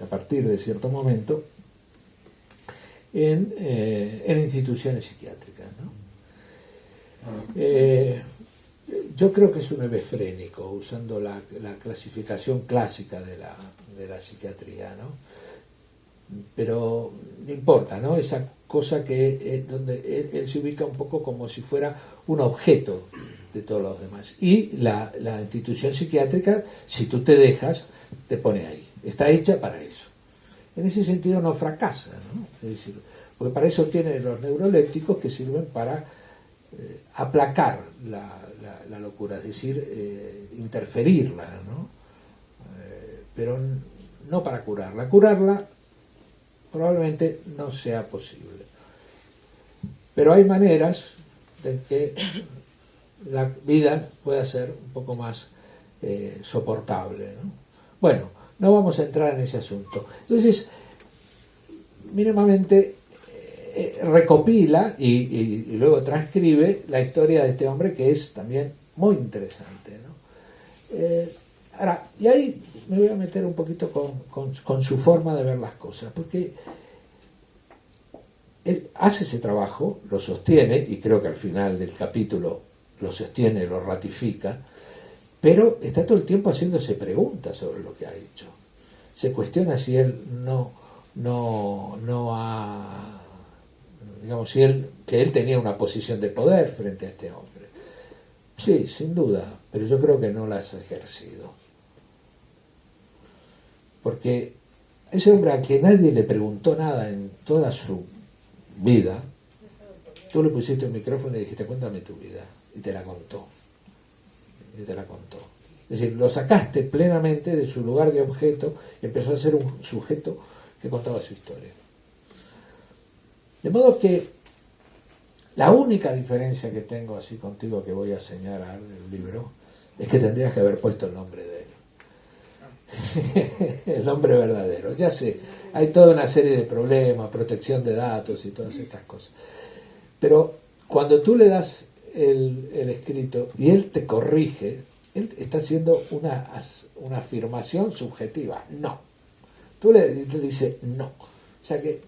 a partir de cierto momento, en instituciones psiquiátricas, ¿no? Yo creo que es un hebefrénico, usando la clasificación clásica de la psiquiatría, ¿no? Pero no importa, ¿no? Esa cosa donde él se ubica un poco como si fuera un objeto de todos los demás. Y la institución psiquiátrica, si tú te dejas, te pone ahí. Está hecha para eso. En ese sentido no fracasa, ¿no? Es decir, porque para eso tiene los neurolépticos que sirven para aplacar la locura, es decir, interferirla, ¿no? Pero no para curarla. Curarla probablemente no sea posible. Pero hay maneras de que la vida pueda ser un poco más soportable, ¿no? Bueno, no vamos a entrar en ese asunto. Entonces, mínimamente recopila y luego transcribe la historia de este hombre, que es también muy interesante, ¿no? Ahora, y ahí me voy a meter un poquito con su forma de ver las cosas, porque él hace ese trabajo, lo sostiene, y creo que al final del capítulo lo sostiene, lo ratifica, pero está todo el tiempo haciéndose preguntas sobre lo que ha hecho. Se cuestiona si él no ha, digamos, que él tenía una posición de poder frente a este hombre. Sí, sin duda, pero yo creo que no la has ejercido. Porque ese hombre a que nadie le preguntó nada en toda su vida, tú le pusiste un micrófono y dijiste, cuéntame tu vida, y te la contó. y te la contó. Es decir, lo sacaste plenamente de su lugar de objeto y empezó a ser un sujeto que contaba su historia. De modo que la única diferencia que tengo así contigo que voy a señalar del libro es que tendrías que haber puesto el nombre de él. El nombre verdadero. Ya sé, hay toda una serie de problemas, protección de datos y todas estas cosas. Pero cuando tú le das el escrito y él te corrige, él está haciendo una afirmación subjetiva. No. Tú le dices no. O sea que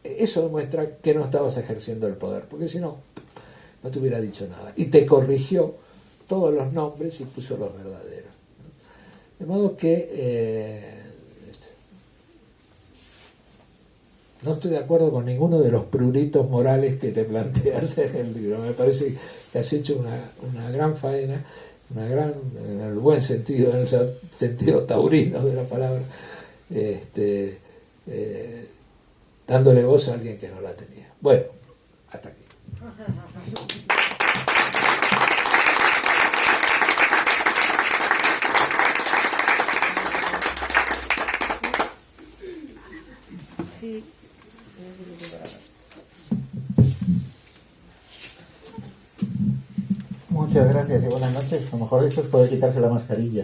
eso demuestra que no estabas ejerciendo el poder, porque si no, no te hubiera dicho nada. Y te corrigió todos los nombres y puso los verdaderos. De modo que no estoy de acuerdo con ninguno de los pruritos morales que te planteas en el libro. Me parece que has hecho una gran faena, en el buen sentido, en el sentido taurino de la palabra, dándole voz a alguien que no la tenía. Bueno, hasta aquí. Sí. Muchas gracias y buenas noches. Lo mejor de esto es poder quitarse la mascarilla.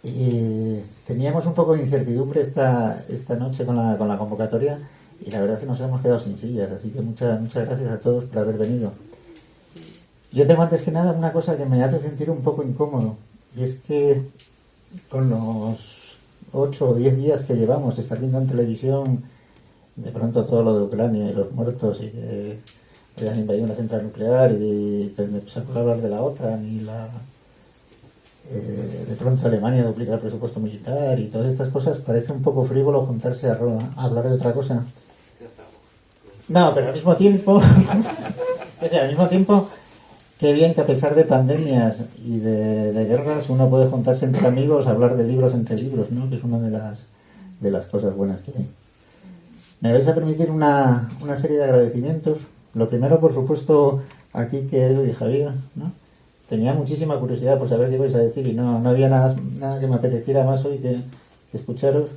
Y teníamos un poco de incertidumbre esta noche con la convocatoria y la verdad es que nos hemos quedado sin sillas, así que muchas gracias a todos por haber venido. Yo tengo antes que nada una cosa que me hace sentir un poco incómodo, y es que con los 8 o 10 días que llevamos estar viendo en televisión de pronto todo lo de Ucrania y los muertos y que habían invadido una central nuclear y se empezó a hablar de la OTAN y de pronto Alemania duplica el presupuesto militar y todas estas cosas, parece un poco frívolo juntarse a hablar de otra cosa. No, pero al mismo tiempo qué bien que a pesar de pandemias y de guerras uno puede juntarse entre amigos a hablar de libros entre libros, ¿no? Que es una de las cosas buenas que hay. Me vais a permitir una serie de agradecimientos. Lo primero, por supuesto, a Quique, Edu y Javier, ¿no? Tenía muchísima curiosidad por saber qué vais a decir y no había nada que me apeteciera más hoy que escucharos.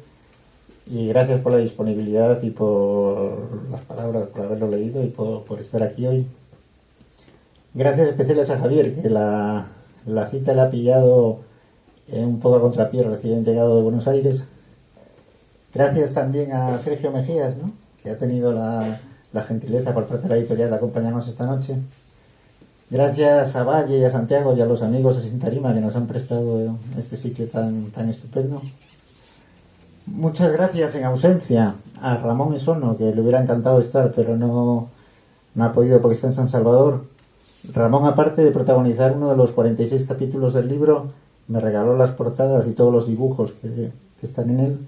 Y gracias por la disponibilidad y por las palabras, por haberlo leído y por estar aquí hoy. Gracias especiales a Javier, que la cita la ha pillado un poco a contrapié, recién llegado de Buenos Aires. Gracias también a Sergio Mejías, ¿no? Que ha tenido la gentileza por parte de la editorial de acompañarnos esta noche. Gracias a Valle y a Santiago y a los amigos de Sin Tarima que nos han prestado este sitio tan estupendo. Muchas gracias en ausencia a Ramón Esono, que le hubiera encantado estar, pero no ha podido porque está en San Salvador. Ramón, aparte de protagonizar uno de los 46 capítulos del libro, me regaló las portadas y todos los dibujos que están en él.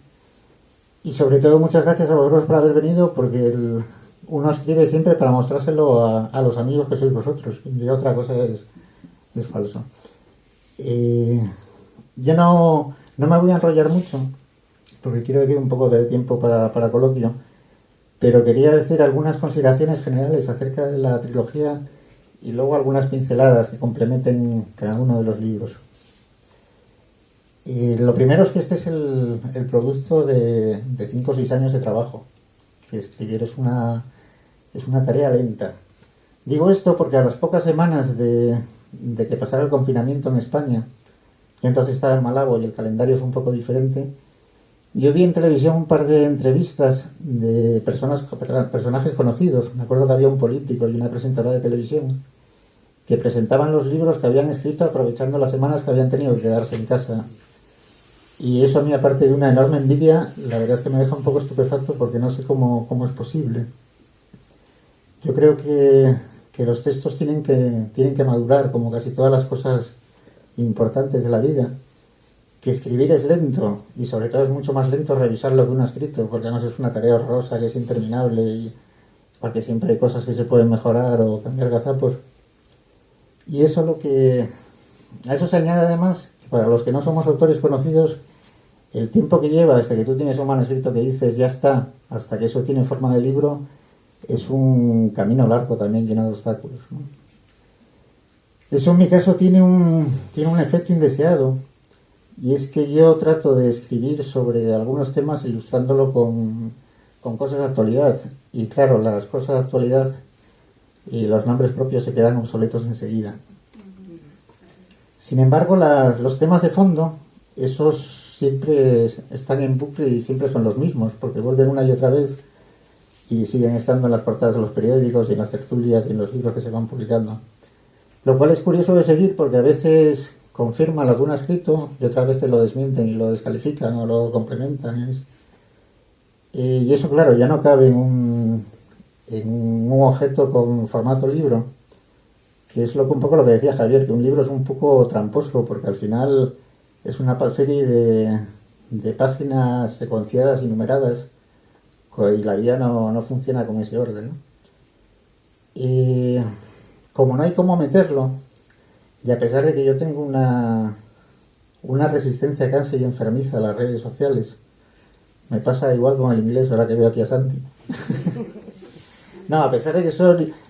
Y sobre todo muchas gracias a vosotros por haber venido, porque uno escribe siempre para mostrárselo a los amigos que sois vosotros, y otra cosa es falso. Yo no me voy a enrollar mucho, porque quiero que quede un poco de tiempo para coloquio, pero quería decir algunas consideraciones generales acerca de la trilogía y luego algunas pinceladas que complementen cada uno de los libros. Y lo primero es que este es el producto de 5 o 6 años de trabajo, que escribir es una tarea lenta. Digo esto porque a las pocas semanas de que pasara el confinamiento en España, yo entonces estaba en Malabo y el calendario fue un poco diferente, yo vi en televisión un par de entrevistas de personajes conocidos. Me acuerdo que había un político y una presentadora de televisión que presentaban los libros que habían escrito aprovechando las semanas que habían tenido que quedarse en casa. Y eso a mí, aparte de una enorme envidia, la verdad es que me deja un poco estupefacto porque no sé cómo es posible. Yo creo que los textos tienen que madurar, como casi todas las cosas importantes de la vida. Que escribir es lento, y sobre todo es mucho más lento revisar lo que uno ha escrito, porque además es una tarea horrorosa que es interminable, y porque siempre hay cosas que se pueden mejorar o cambiar gazapos. Y eso a eso se añade además, que para los que no somos autores conocidos, el tiempo que lleva desde que tú tienes un manuscrito que dices ya está, hasta que eso tiene forma de libro, es un camino largo también lleno de obstáculos, ¿no? Eso en mi caso tiene un efecto indeseado, y es que yo trato de escribir sobre algunos temas ilustrándolo con cosas de actualidad, y claro, las cosas de actualidad y los nombres propios se quedan obsoletos enseguida. Sin embargo, los temas de fondo, esos siempre están en bucle y siempre son los mismos, porque vuelven una y otra vez y siguen estando en las portadas de los periódicos y en las tertulias y en los libros que se van publicando. Lo cual es curioso de seguir, porque a veces confirman lo que uno ha escrito y otras veces lo desmienten y lo descalifican o lo complementan. Y eso, claro, ya no cabe en un objeto con formato libro, que es un poco lo que decía Javier, que un libro es un poco tramposo, porque al final es una serie de páginas secuenciadas y numeradas, y la vida no funciona con ese orden, ¿no? Y como no hay cómo meterlo, y a pesar de que yo tengo una resistencia casi y enfermiza a las redes sociales, me pasa igual con el inglés ahora que veo aquí a Santi. No, a pesar de que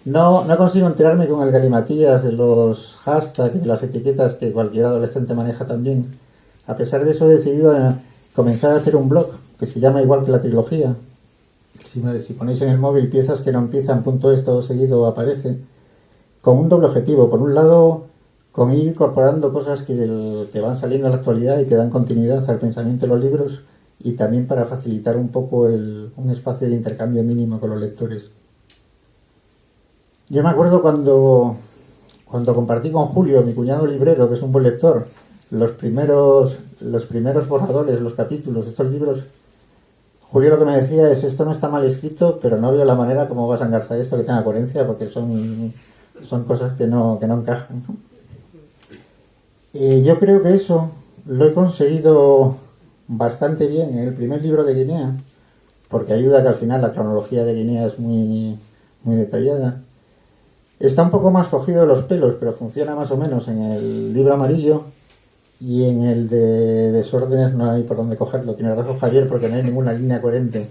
no consigo enterarme con el galimatías de los hashtags y de las etiquetas que cualquier adolescente maneja también. A pesar de eso he decidido comenzar a hacer un blog que se llama igual que la trilogía. Si ponéis en el móvil piezas que no empiezan, .es todo seguido aparece, con un doble objetivo. Por un lado, con ir incorporando cosas que van saliendo en la actualidad y que dan continuidad al pensamiento de los libros, y también para facilitar un poco un espacio de intercambio mínimo con los lectores. Yo me acuerdo cuando compartí con Julio, mi cuñado librero, que es un buen lector, los primeros borradores, los capítulos de estos libros. Julio lo que me decía es: esto no está mal escrito, pero no veo la manera como vas a engarzar esto que tenga coherencia, porque son cosas que no encajan, ¿no? Yo creo que eso lo he conseguido bastante bien en el primer libro de Guinea, porque ayuda a que al final la cronología de Guinea es muy, muy detallada. Está un poco más cogido de los pelos, pero funciona más o menos en el libro amarillo, y en el de Desórdenes no hay por dónde cogerlo. Tiene razón Javier, porque no hay ninguna línea coherente.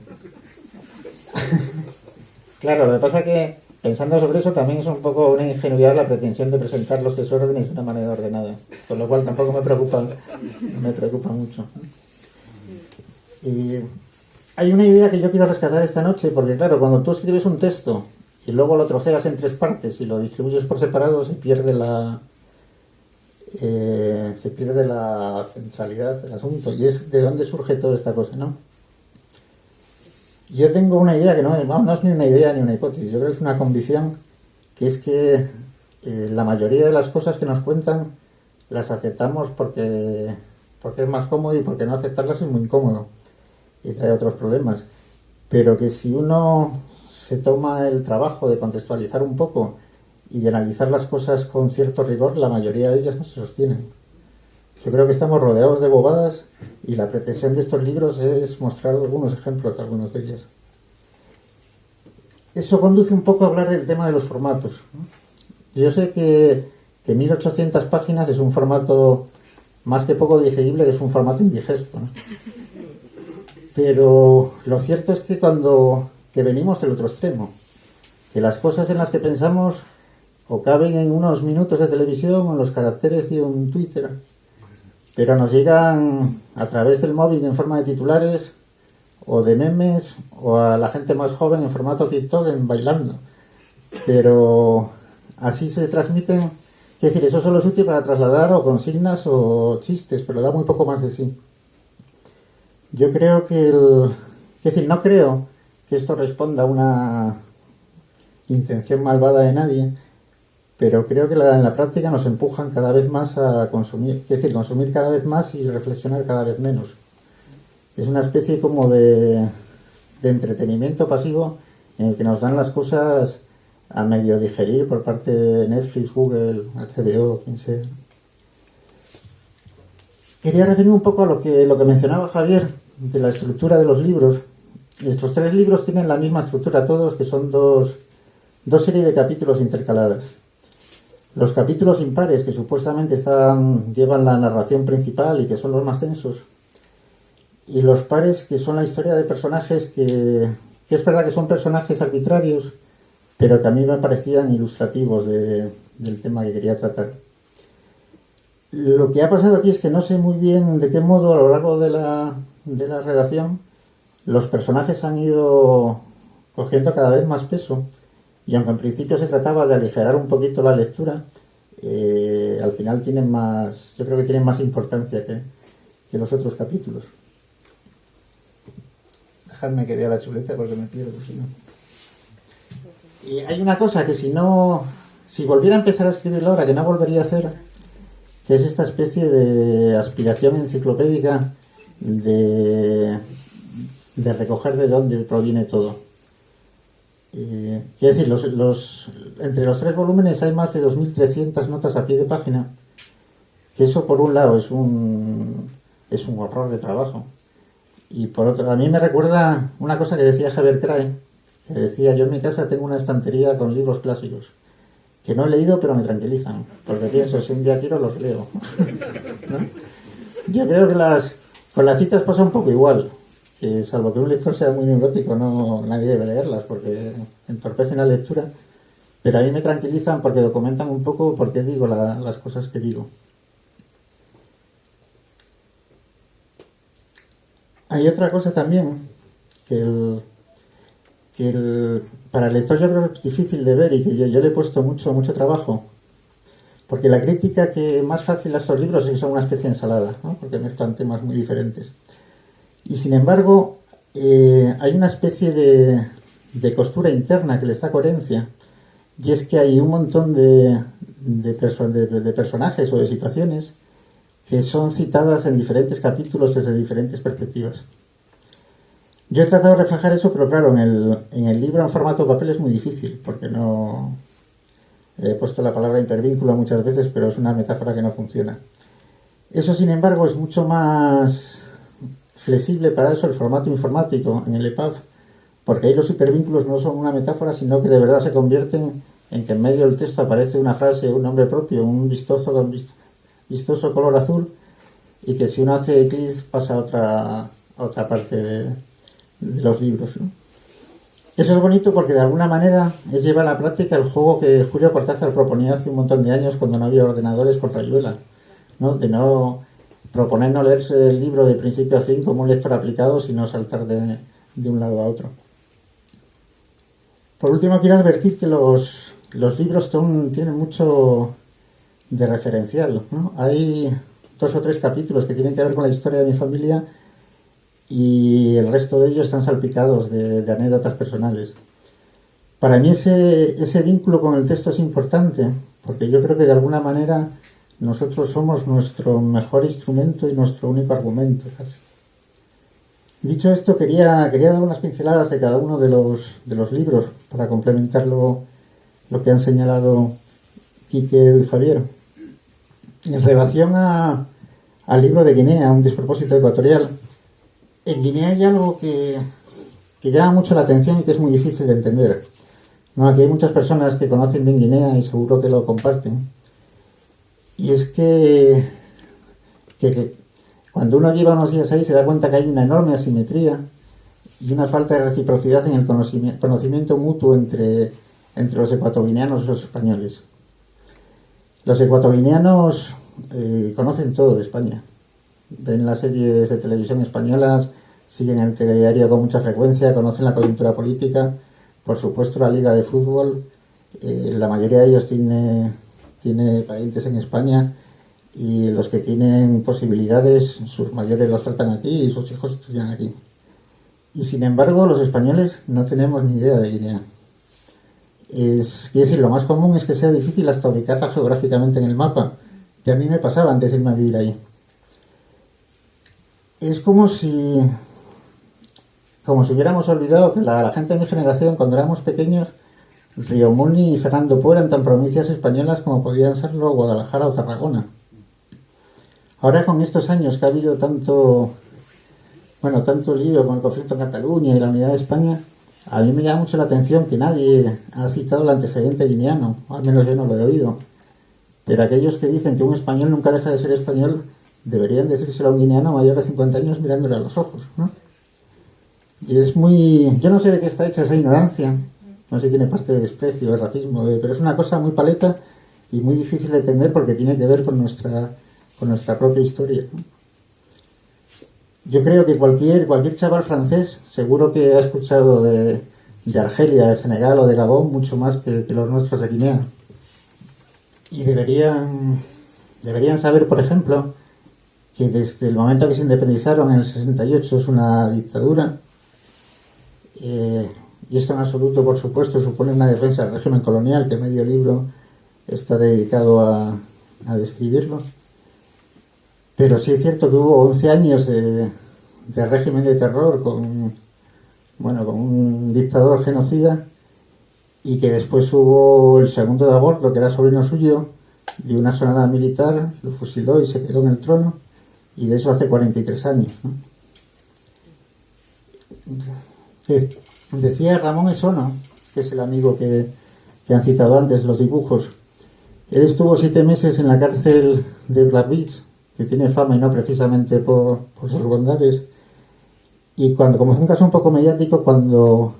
Claro, lo que pasa es que, pensando sobre eso, también es un poco una ingenuidad la pretensión de presentar los desórdenes de una manera ordenada, con lo cual tampoco me preocupa mucho. Y hay una idea que yo quiero rescatar esta noche, porque claro, cuando tú escribes un texto y luego lo troceas en 3 partes y lo distribuyes por separado, se pierde la centralidad del asunto, y es de dónde surge toda esta cosa, ¿no? Yo tengo una idea que no es ni una idea ni una hipótesis, yo creo que es una convicción, que es que la mayoría de las cosas que nos cuentan las aceptamos porque es más cómodo, y porque no aceptarlas es muy incómodo y trae otros problemas. Pero que si uno se toma el trabajo de contextualizar un poco y de analizar las cosas con cierto rigor, la mayoría de ellas no se sostienen. Yo creo que estamos rodeados de bobadas, y la pretensión de estos libros es mostrar algunos ejemplos de algunos de ellas. Eso conduce un poco a hablar del tema de los formatos, ¿no? Yo sé que 1800 páginas es un formato más que poco digerible, que es un formato indigesto, ¿no? Pero lo cierto es que venimos del otro extremo, que las cosas en las que pensamos o caben en unos minutos de televisión o en los caracteres de un Twitter, pero nos llegan a través del móvil en forma de titulares o de memes, o a la gente más joven en formato TikTok bailando. Pero así se transmiten. Es decir, eso solo es útil para trasladar o consignas o chistes, pero da muy poco más de sí. Yo creo no creo que esto responda a una intención malvada de nadie, pero creo que en la práctica nos empujan cada vez más a consumir, consumir cada vez más y reflexionar cada vez menos. Es una especie como de entretenimiento pasivo en el que nos dan las cosas a medio digerir por parte de Netflix, Google, HBO, quien sea. Quería referirme un poco a lo que mencionaba Javier de la estructura de los libros. Estos 3 libros tienen la misma estructura todos, que son dos series de capítulos intercaladas. Los capítulos impares, que supuestamente llevan la narración principal y que son los más tensos, y los pares, que son la historia de personajes que es verdad que son personajes arbitrarios, pero que a mí me parecían ilustrativos de del tema que quería tratar. Lo que ha pasado aquí es que no sé muy bien de qué modo a lo largo de la redacción los personajes han ido cogiendo cada vez más peso, y aunque en principio se trataba de aligerar un poquito la lectura, al final tienen más, yo creo que tienen más importancia que los otros capítulos. Dejadme que vea la chuleta porque me pierdo, si no. Y hay una cosa que si volviera a empezar a escribirla ahora, que no volvería a hacer, que es esta especie de aspiración enciclopédica de recoger de dónde proviene todo. Quiero decir, entre los 3 volúmenes hay más de 2.300 notas a pie de página, que eso por un lado es un horror de trabajo, y por otro, a mí me recuerda una cosa que decía Javier Crae, que decía: yo en mi casa tengo una estantería con libros clásicos que no he leído pero me tranquilizan, porque pienso, si un día quiero los leo. ¿No? Yo creo que con las citas pasa un poco igual, que salvo que un lector sea muy neurótico, nadie debe leerlas porque entorpecen la lectura, pero a mí me tranquilizan porque documentan un poco por qué digo las cosas que digo. Hay otra cosa también que para el lector yo creo que es difícil de ver, y que yo le he puesto mucho trabajo, porque la crítica que más fácil a estos libros es que son una especie de ensalada, ¿no? Porque mezclan temas muy diferentes. Y sin embargo, hay una especie de costura interna que les da coherencia, y es que hay un montón de personajes o de situaciones que son citadas en diferentes capítulos desde diferentes perspectivas. Yo he tratado de reflejar eso, pero claro, en el libro en formato papel es muy difícil, porque no he puesto la palabra hipervínculo muchas veces, pero es una metáfora que no funciona. Eso, sin embargo, es mucho más flexible para eso el formato informático en el EPUB, porque ahí los hipervínculos no son una metáfora, sino que de verdad se convierten en que en medio del texto aparece una frase, un nombre propio, un vistoso color azul, y que si uno hace clic pasa a otra parte de los libros, ¿no? Eso es bonito porque de alguna manera es llevar a la práctica el juego que Julio Cortázar proponía hace un montón de años cuando no había ordenadores con rayuela, ¿no? De no proponer no leerse el libro de principio a fin como un lector aplicado, sino saltar de un lado a otro. Por último, quiero advertir que los libros tienen mucho de referencial, ¿no? Hay 2 o 3 capítulos que tienen que ver con la historia de mi familia, y el resto de ellos están salpicados de anécdotas personales. Para mí ese vínculo con el texto es importante, porque yo creo que de alguna manera nosotros somos nuestro mejor instrumento y nuestro único argumento, casi. Dicho esto, quería dar unas pinceladas de cada uno de los libros para complementar lo que han señalado Quique y Javier. En relación al libro de Guinea, Un despropósito ecuatorial, en Guinea hay algo que llama mucho la atención y que es muy difícil de entender, ¿no? Aquí hay muchas personas que conocen bien Guinea y seguro que lo comparten. Y es que cuando uno lleva unos días ahí se da cuenta que hay una enorme asimetría y una falta de reciprocidad en el conocimiento mutuo entre los ecuatoguineanos y los españoles. Los ecuatoguineanos conocen todo de España. Ven las series de televisión españolas, siguen el telediario con mucha frecuencia, conocen la coyuntura política, por supuesto la liga de fútbol. La mayoría de ellos tiene parientes en España, y los que tienen posibilidades, sus mayores los tratan aquí y sus hijos estudian aquí. Y sin embargo, los españoles no tenemos ni idea de Guinea. Quiero decir, lo más común es que sea difícil hasta ubicarla geográficamente en el mapa, que a mí me pasaba antes de irme a vivir ahí. Es como si hubiéramos olvidado que la gente de mi generación, cuando éramos pequeños, Río Muni y Fernando Poo eran tan provincias españolas como podían serlo Guadalajara o Tarragona. Ahora, con estos años que ha habido tanto lío con el conflicto en Cataluña y la unidad de España, a mí me llama mucho la atención que nadie ha citado el antecedente guineano, al menos yo no lo he oído. Pero aquellos que dicen que un español nunca deja de ser español deberían decírselo a un guineano mayor de 50 años mirándole a los ojos, ¿no? Y es yo no sé de qué está hecha esa ignorancia, no sé si tiene parte de desprecio, de racismo, pero es una cosa muy paleta y muy difícil de entender porque tiene que ver con nuestra propia historia, ¿no? Yo creo que cualquier chaval francés seguro que ha escuchado de Argelia, de Senegal o de Gabón mucho más que los nuestros de Guinea. Y deberían saber, por ejemplo, que desde el momento que se independizaron en el 68 es una dictadura, y esto en absoluto, por supuesto, supone una defensa del régimen colonial, que medio libro está dedicado a describirlo. Pero sí es cierto que hubo 11 años de régimen de terror con un dictador genocida, y que después hubo el segundo de aborto, que era sobrino suyo, dio una sonada militar, lo fusiló y se quedó en el trono, y de eso hace 43 años, ¿no? Decía Ramón Esono, que es el amigo que han citado antes, los dibujos. Él estuvo 7 meses en la cárcel de Black Beach, que tiene fama y no precisamente por sus bondades. Y como fue un caso un poco mediático, cuando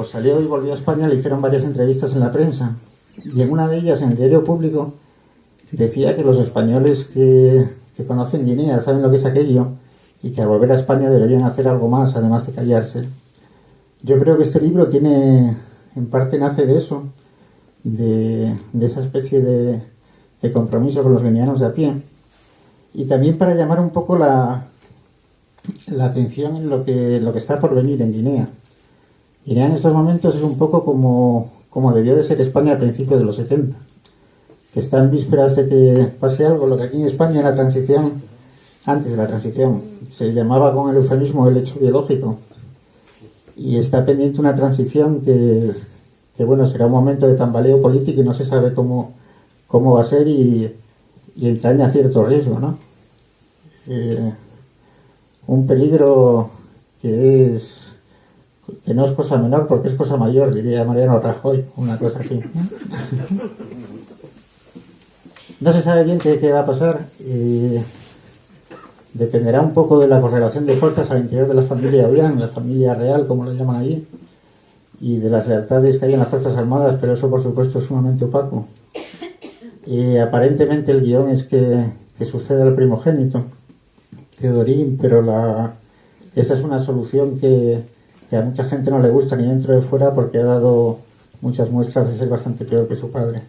salió y volvió a España, le hicieron varias entrevistas en la prensa. Y en una de ellas, en el Diario Público, decía que los españoles que conocen Guinea saben lo que es aquello, y que al volver a España deberían hacer algo más, además de callarse. Yo creo que este libro en parte nace de eso, de esa especie de compromiso con los guineanos de a pie, y también para llamar un poco la atención en lo que está por venir en Guinea. Guinea en estos momentos es un poco como debió de ser España a principios de los 70, que está en vísperas de que pase algo, lo que aquí en España antes de la transición, se llamaba con el eufemismo el hecho biológico, y está pendiente una transición que será un momento de tambaleo político y no se sabe cómo va a ser, y entraña cierto riesgo, ¿no? Un peligro que no es cosa menor porque es cosa mayor, diría Mariano Rajoy, una cosa así. No se sabe bien qué va a pasar. Dependerá un poco de la correlación de fuerzas al interior de la familia Ollán, la familia real, como lo llaman allí, y de las lealtades que hay en las Fuerzas Armadas, pero eso por supuesto es sumamente opaco. Aparentemente el guión es que suceda al primogénito, Teodorín, pero esa es una solución que a mucha gente no le gusta ni dentro ni fuera, porque ha dado muchas muestras de ser bastante peor que su padre.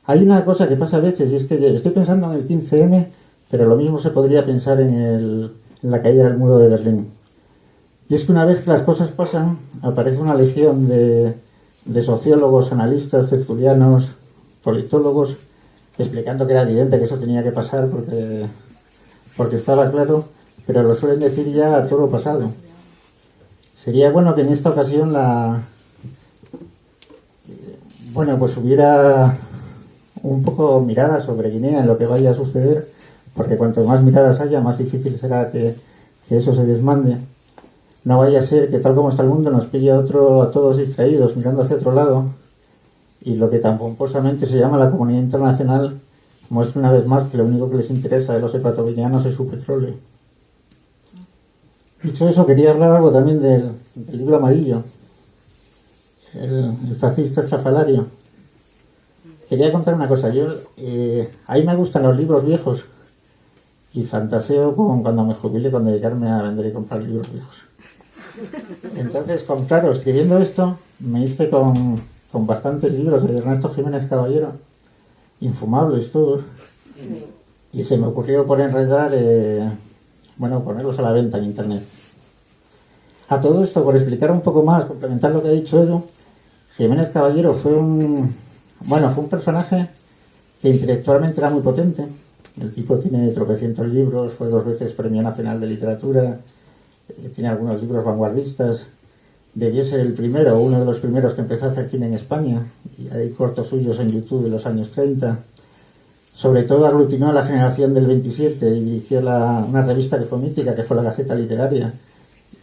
Hay una cosa que pasa a veces, y es que estoy pensando en el 15M, pero lo mismo se podría pensar en la caída del muro de Berlín. Y es que una vez que las cosas pasan, aparece una legión de sociólogos, analistas, tertulianos, politólogos, explicando que era evidente que eso tenía que pasar porque estaba claro, pero lo suelen decir ya a toro pasado. Sería bueno que en esta ocasión hubiera un poco mirada sobre Guinea en lo que vaya a suceder, porque cuanto más miradas haya, más difícil será que eso se desmande. No vaya a ser que tal como está el mundo nos pille a todos distraídos mirando hacia otro lado, y lo que tan pomposamente se llama la comunidad internacional muestre una vez más que lo único que les interesa de los ecuatorianos es su petróleo. Dicho eso, quería hablar algo también del libro amarillo, el fascista estrafalario. Quería contar una cosa. A mí me gustan los libros viejos y fantaseo con cuando me jubile con dedicarme a vender y comprar libros viejos. Entonces, escribiendo esto, me hice con bastantes libros de Ernesto Jiménez Caballero, infumables todos, y se me ocurrió por enredar, ponerlos a la venta en internet. A todo esto, por explicar un poco más, complementar lo que ha dicho Edu, Jiménez Caballero fue un personaje que intelectualmente era muy potente. El tipo tiene tropecientos libros, fue 2 veces Premio Nacional de Literatura, tiene algunos libros vanguardistas, debió ser uno de los primeros que empezó a hacer cine en España, y hay cortos suyos en YouTube de los años 30. Sobre todo aglutinó a la generación del 27 y dirigió una revista que fue mítica, que fue la Gaceta Literaria,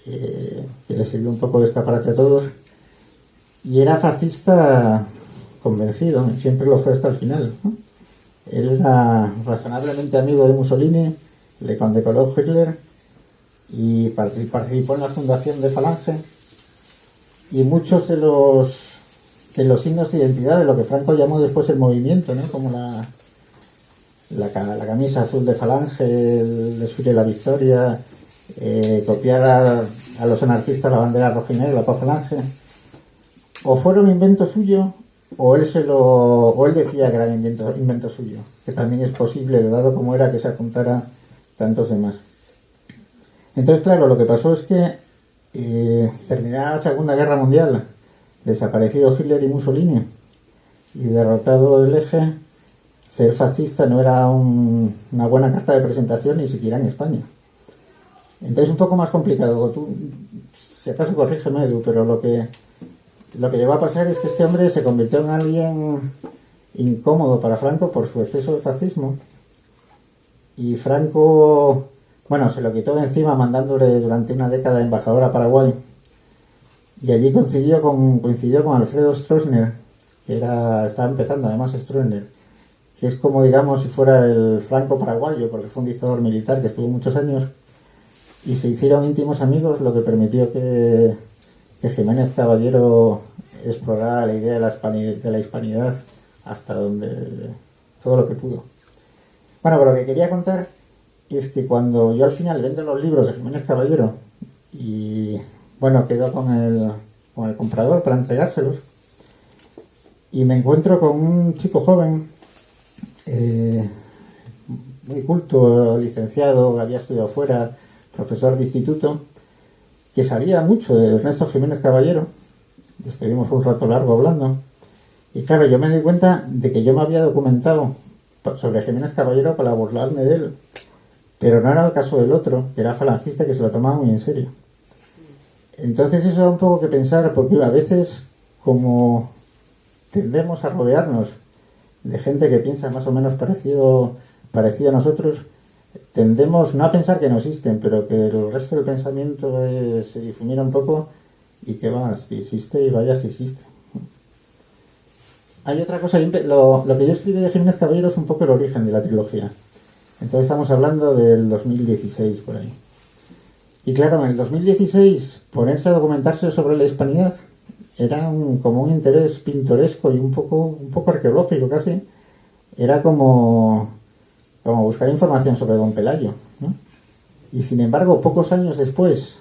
que le sirvió un poco de escaparate a todos, y era fascista convencido, siempre lo fue hasta el final, ¿no? Él era razonablemente amigo de Mussolini, le condecoró Hitler y participó en la fundación de Falange, y muchos de los signos de identidad de lo que Franco llamó después el movimiento, ¿no? Como la camisa azul de Falange, el desfile de la Victoria, copiar a los anarquistas la bandera roja y negra, la Paz Falange, o fueron invento suyo, o él decía que era invento suyo, que también es posible, dado como era que se apuntara tantos demás. Entonces, claro, lo que pasó es que terminada la Segunda Guerra Mundial, desaparecido Hitler y Mussolini y derrotado el Eje, ser fascista no era una buena carta de presentación ni siquiera en España. Entonces un poco más complicado. Tú, si acaso corrígeme, Edu, pero lo que llegó a pasar es que este hombre se convirtió en alguien incómodo para Franco por su exceso de fascismo, y Franco, bueno, se lo quitó de encima mandándole durante una década embajador a Paraguay, y allí coincidió con Alfredo Stroessner, que estaba empezando además Stroessner, que es como, digamos, si fuera el Franco paraguayo, porque fue un dictador militar que estuvo muchos años, y se hicieron íntimos amigos, lo que permitió que Jiménez Caballero explorara la idea de la hispanidad hasta todo lo que pudo. Bueno, pero lo que quería contar es que cuando yo al final vendo los libros de Jiménez Caballero y, bueno, quedo con el comprador para entregárselos, y me encuentro con un chico joven, muy culto, licenciado, había estudiado fuera, profesor de instituto, que sabía mucho de Ernesto Jiménez Caballero. Estuvimos un rato largo hablando, y claro, yo me di cuenta de que yo me había documentado sobre Jiménez Caballero para burlarme de él, pero no era el caso del otro, que era falangista, que se lo tomaba muy en serio. Entonces eso da un poco que pensar, porque a veces, como tendemos a rodearnos de gente que piensa más o menos parecido a nosotros, tendemos no a pensar que no existen, pero que el resto del pensamiento se difumina un poco, y que si existe, y vaya si existe. Hay otra cosa, lo que yo escribí de Jiménez Caballero es un poco el origen de la trilogía. Entonces estamos hablando del 2016, por ahí. Y claro, en el 2016, ponerse a documentarse sobre la hispanidad era como un interés pintoresco y un poco arqueológico casi. Era como buscar información sobre Don Pelayo, ¿no? Y sin embargo, pocos años después,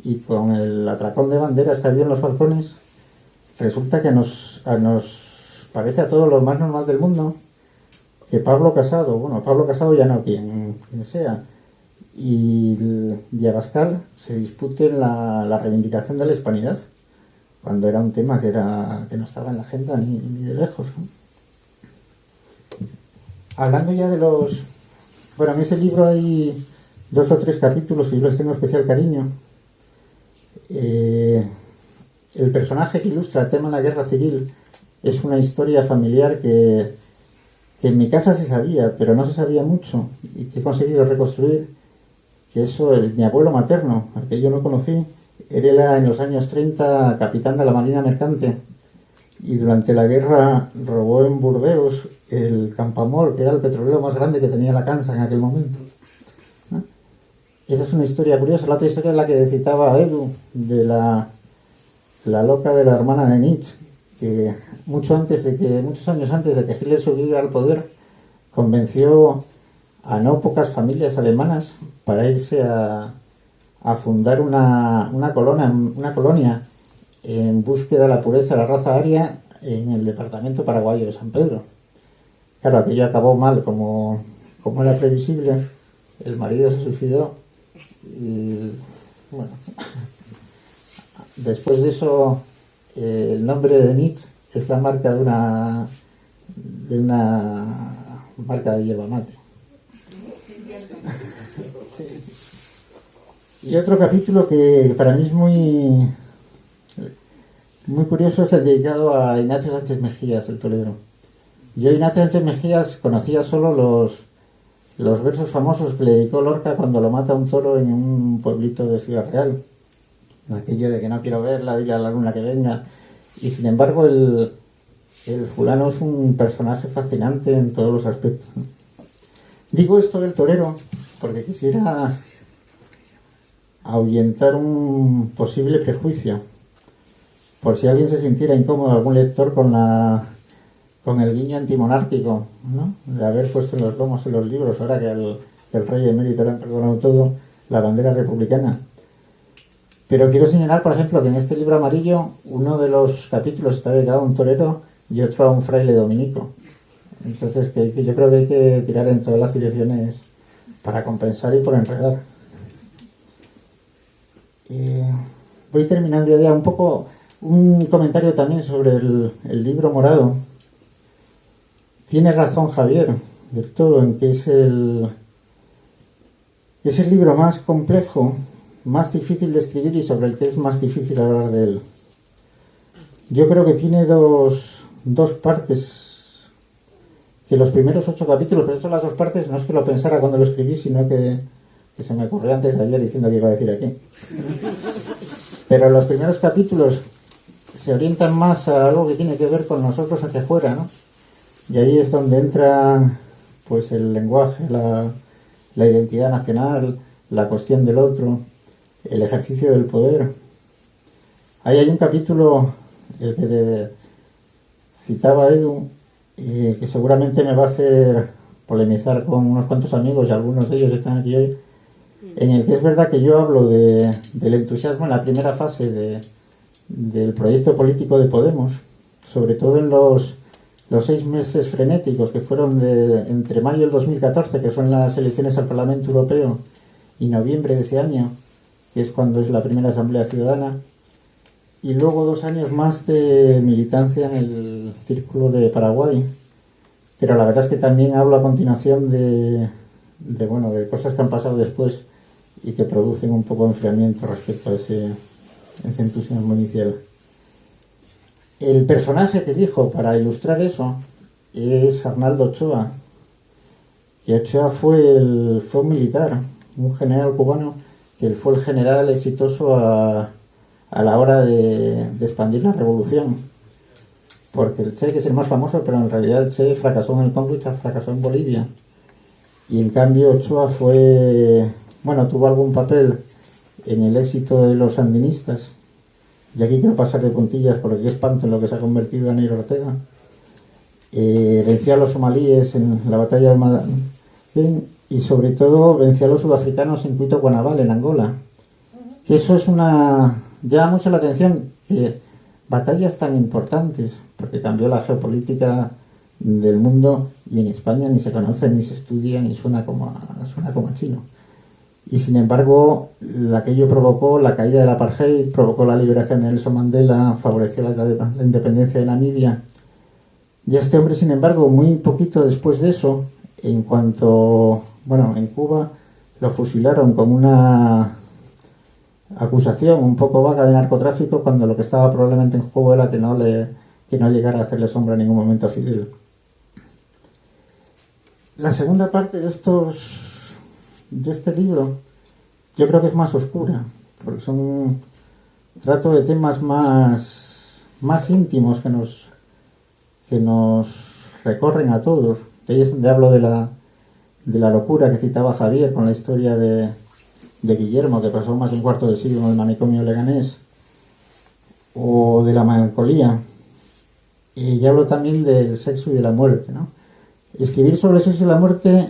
y con el atracón de banderas que había en los balcones, resulta que nos parece a todos lo más normal del mundo que Pablo Casado ya no, quien sea, y Abascal se disputen la reivindicación de la hispanidad, cuando era un tema que no estaba en la agenda ni de lejos, ¿no? Hablando ya de bueno, en ese libro hay 2 o 3 capítulos que yo les tengo especial cariño. El personaje que ilustra el tema de la guerra civil es una historia familiar que en mi casa se sabía, pero no se sabía mucho, y que he conseguido reconstruir, que mi abuelo materno, al que yo no conocí, era en los años 30 capitán de la Marina Mercante, y durante la guerra robó en Burdeos el Campamor, que era el petrolero más grande que tenía la Cansa en aquel momento, ¿no? Esa es una historia curiosa. La otra historia es la que citaba Edu, de la loca de la hermana de Nietzsche, que muchos años antes de que Hitler subiera al poder, convenció a no pocas familias alemanas para irse a fundar una colonia en búsqueda de la pureza de la raza aria en el departamento paraguayo de San Pedro. Claro, aquello acabó mal, como era previsible. El marido se suicidó y, bueno, después de eso, el nombre de Nietzsche es la marca de una marca de hierba mate. Sí. Y otro capítulo que para mí es muy curioso es el dedicado a Ignacio Sánchez Mejías, el torero. Yo a Ignacio Sánchez Mejías conocía solo los versos famosos que le dedicó Lorca cuando lo mata un toro en un pueblito de Ciudad Real. Aquello de que no quiero verla, dile a la luna que venga. Y sin embargo el fulano es un personaje fascinante en todos los aspectos, ¿no? Digo esto del torero porque quisiera ahuyentar un posible prejuicio. por si alguien se sintiera incómodo, algún lector, con el guiño antimonárquico, ¿no? De haber puesto en los lomos en los libros, ahora que el rey emérito le han perdonado todo, la bandera republicana. Pero quiero señalar, por ejemplo, que en este libro amarillo uno de los capítulos está dedicado a un torero y otro a un fraile dominico. Entonces que yo creo que hay que tirar en todas las direcciones para compensar y por enredar. Voy terminando ya un poco. Un comentario también sobre el libro morado. Tiene razón Javier del todo en que es el libro más complejo, más difícil de escribir y sobre el que es más difícil hablar de él. Yo creo que tiene dos partes, que los primeros 8 capítulos, pero esto las 2 partes no es que lo pensara cuando lo escribí, sino que se me ocurrió antes de ayer diciendo que iba a decir aquí. Pero los primeros capítulos se orientan más a algo que tiene que ver con nosotros hacia afuera, ¿no? Y ahí es donde entra pues el lenguaje, la identidad nacional, la cuestión del otro, el ejercicio del poder. Ahí hay un capítulo, el que citaba Edu, que seguramente me va a hacer polemizar con unos cuantos amigos y algunos de ellos están aquí hoy, en el que es verdad que yo hablo del entusiasmo en la primera fase del proyecto político de Podemos, sobre todo en los 6 meses frenéticos que fueron entre mayo del 2014, que son las elecciones al Parlamento Europeo, y noviembre de ese año, que es cuando es la primera Asamblea Ciudadana, y luego 2 años más de militancia en el Círculo de Paraguay. Pero la verdad es que también hablo a continuación de cosas que han pasado después y que producen un poco de enfriamiento respecto a ese entusiasmo inicial. El personaje que elijo para ilustrar eso es Arnaldo Ochoa, que Ochoa fue un militar, un general cubano, que fue el general exitoso a la hora de expandir la revolución, porque el Che, que es el más famoso, pero en realidad el Che fracasó en el Congo y fracasó en Bolivia, y en cambio Ochoa tuvo algún papel en el éxito de los sandinistas. Y aquí quiero pasar de puntillas porque qué espanto en lo que se ha convertido Daniel Ortega. Venció a los somalíes en la batalla de Madrid y sobre todo venció a los sudafricanos en Cuito Cuanabal, en Angola. Eso llama mucho la atención, que batallas tan importantes, porque cambió la geopolítica del mundo y en España ni se conoce, ni se estudia, ni suena como a chino. Y sin embargo, aquello provocó la caída del apartheid, provocó la liberación de Nelson Mandela, favoreció la independencia de Namibia. Y a este hombre, sin embargo, muy poquito después de eso, en Cuba lo fusilaron con una acusación un poco vaga de narcotráfico, cuando lo que estaba probablemente en juego era que no llegara a hacerle sombra en ningún momento a Fidel. La segunda parte de este libro yo creo que es más oscura, porque trato de temas más íntimos que nos recorren a todos. De ahí es donde hablo de la locura que citaba Javier con la historia de Guillermo, que pasó más de un cuarto de siglo en el manicomio leganés, o de la melancolía. Y hablo también del sexo y de la muerte, ¿no? Escribir sobre el sexo y la muerte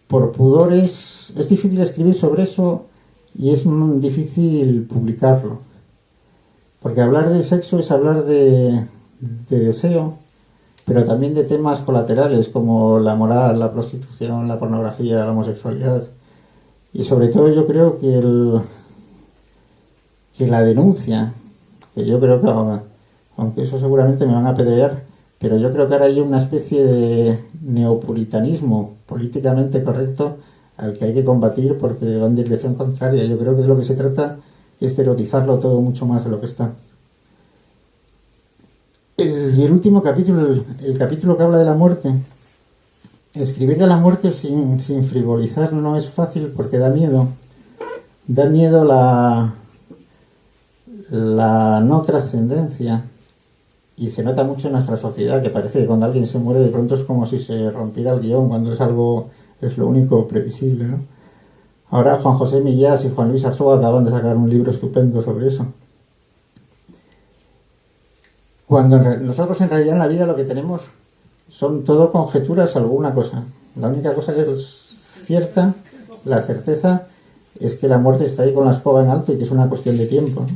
por pudores. Es difícil escribir sobre eso y es difícil publicarlo, porque hablar de sexo es hablar de deseo, pero también de temas colaterales como la moral, la prostitución, la pornografía, la homosexualidad, y sobre todo yo creo que la denuncia, que yo creo que, aunque eso seguramente me van a apedrear, pero yo creo que ahora hay una especie de neopuritanismo políticamente correcto al que hay que combatir porque va en dirección contraria. Yo creo que de lo que se trata es de erotizarlo todo mucho más de lo que está. Y el último capítulo, el capítulo que habla de la muerte, escribir de la muerte sin frivolizar no es fácil porque da miedo. Da miedo la no trascendencia, y se nota mucho en nuestra sociedad, que parece que cuando alguien se muere de pronto es como si se rompiera el guión, cuando es lo único previsible, ¿no? Ahora Juan José Millás y Juan Luis Arzuaga acaban de sacar un libro estupendo sobre eso. cuando nosotros en realidad en la vida lo que tenemos son todo conjeturas salvo una cosa. La única cosa que es cierta, la certeza, es que la muerte está ahí con la escoba en alto y que es una cuestión de tiempo, ¿no?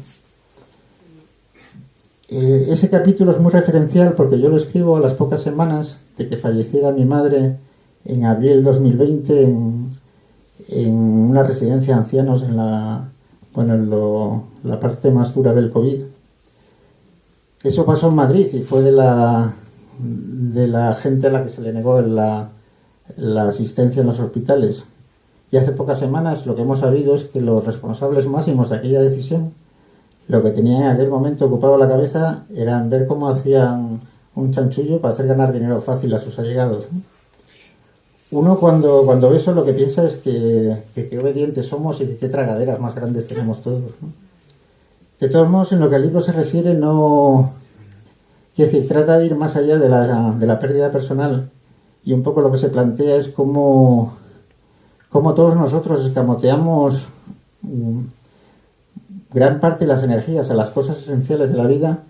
Ese capítulo es muy referencial porque yo lo escribo a las pocas semanas de que falleciera mi madre en abril del 2020 en una residencia de ancianos en la parte más dura del COVID. Eso pasó en Madrid y fue de la gente a la que se le negó la asistencia en los hospitales. Y hace pocas semanas lo que hemos sabido es que los responsables máximos de aquella decisión, lo que tenían en aquel momento ocupado la cabeza era ver cómo hacían un chanchullo para hacer ganar dinero fácil a sus allegados, ¿no? Uno cuando ve eso lo que piensa es que qué obedientes somos y que qué tragaderas más grandes tenemos todos, ¿no? De todos modos, en lo que al libro se refiere, no... Quiero decir, trata de ir más allá de la pérdida personal, y un poco lo que se plantea es cómo todos nosotros escamoteamos gran parte de las energías a las cosas esenciales de la vida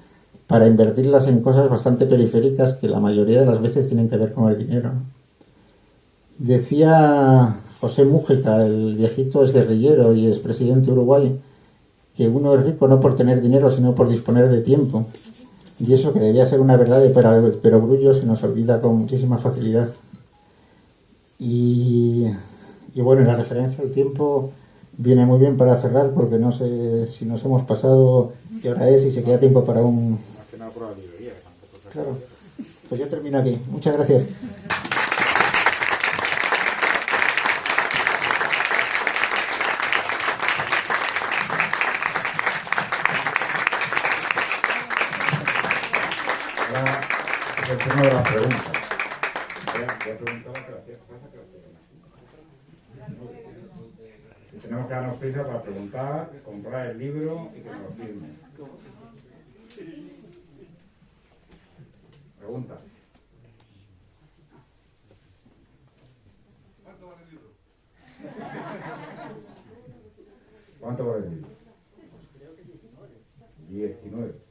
para invertirlas en cosas bastante periféricas que la mayoría de las veces tienen que ver con el dinero, ¿no? Decía José Mújica, el viejito exguerrillero y expresidente de Uruguay, que uno es rico no por tener dinero, sino por disponer de tiempo. Y eso, que debería ser una verdad de perogrullo, se nos olvida con muchísima facilidad. Y bueno, la referencia al tiempo viene muy bien para cerrar, porque no sé si nos hemos pasado qué hora es y si queda tiempo para un... Más que nada por la librería, que tampoco... Claro. Pues yo termino aquí. Muchas gracias. Ahora es el turno de las preguntas. Voy a preguntar a que tenemos que darnos prisa para preguntar, comprar el libro y que nos lo firmen. Pregunta. ¿Cuánto vale el libro? Pues creo que 19.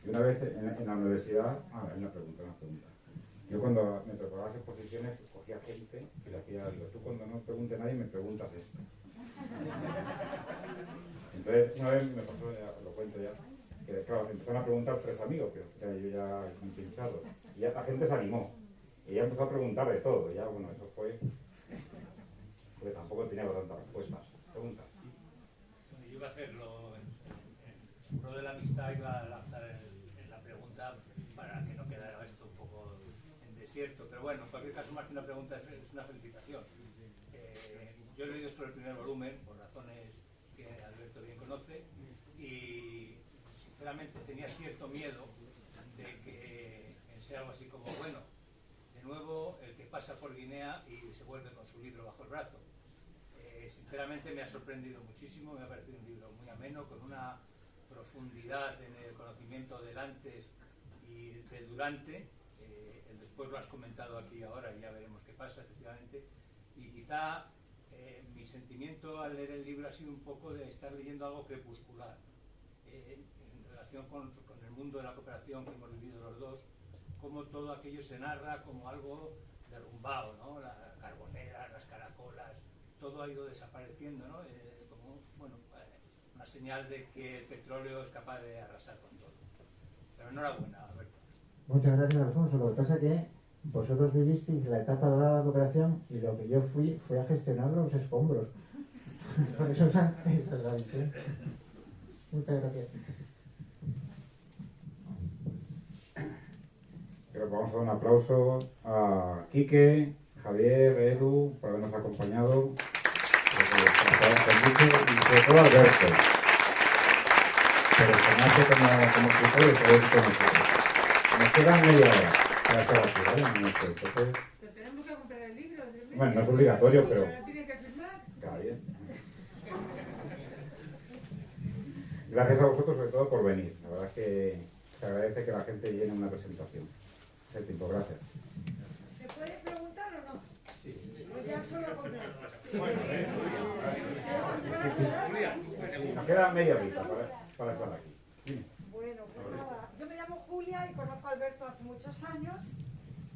Y una vez en la universidad, hay una pregunta. Yo cuando me preparaba las exposiciones cogía gente y le hacía, digo, tú cuando no pregunte nadie me preguntas esto. Entonces una vez me pasó, lo cuento ya, que claro, empezaron a preguntar 3 amigos, que yo ya pinchado, y ya la gente se animó. Y ella empezó a preguntar de todo, y ya bueno, eso fue, porque tampoco tenía tantas respuestas. Preguntas. Yo iba a hacerlo en pro de la amistad, iba a lanzar la pregunta para que no quedara esto un poco en desierto, pero bueno, en cualquier caso, más que una pregunta, es una felicitación. Yo he leído solo el primer volumen, por razones que Alberto bien conoce, y sinceramente tenía cierto miedo de que sea algo así como, bueno, de nuevo el que pasa por Guinea y se vuelve con su libro bajo el brazo. Sinceramente me ha sorprendido muchísimo, me ha parecido un libro muy ameno, con una profundidad en el conocimiento del antes y del durante. El después lo has comentado aquí ahora y ya veremos qué pasa, efectivamente. Y quizá mi sentimiento al leer el libro ha sido un poco de estar leyendo algo crepuscular en relación con el mundo de la cooperación que hemos vivido los dos, cómo todo aquello se narra como algo derrumbado, ¿no? La carbonera, las caracolas, todo ha ido desapareciendo, ¿no? Como, bueno, una señal de que el petróleo es capaz de arrasar con todo. Pero enhorabuena, Alberto. Muchas gracias, Alfonso. Lo que pasa es que vosotros vivisteis la etapa dorada de la cooperación y lo que yo fui fue a gestionar los escombros. Por eso esa es la diferencia. Muchas gracias. Creo que vamos a dar un aplauso a Quique, Javier, Edu, por habernos acompañado. Y sobre todo a Alberto. Pero como escritor y todo esto nosotros. Nos queda media hora para estar aquí, ¿vale? Entonces, Pero tenemos que comprar el libro. bueno, no es obligatorio, pero... ¿Tiene que firmar? Está bien. Gracias a vosotros, sobre todo, por venir. La verdad es que se agradece que la gente llene una presentación. Es el tiempo, gracias. ¿Se puede preguntar o no? Pues ya solo comprar. Nos queda media horita para estar aquí. Bueno, pues nada, yo me llamo Julia y conozco a Alberto hace muchos años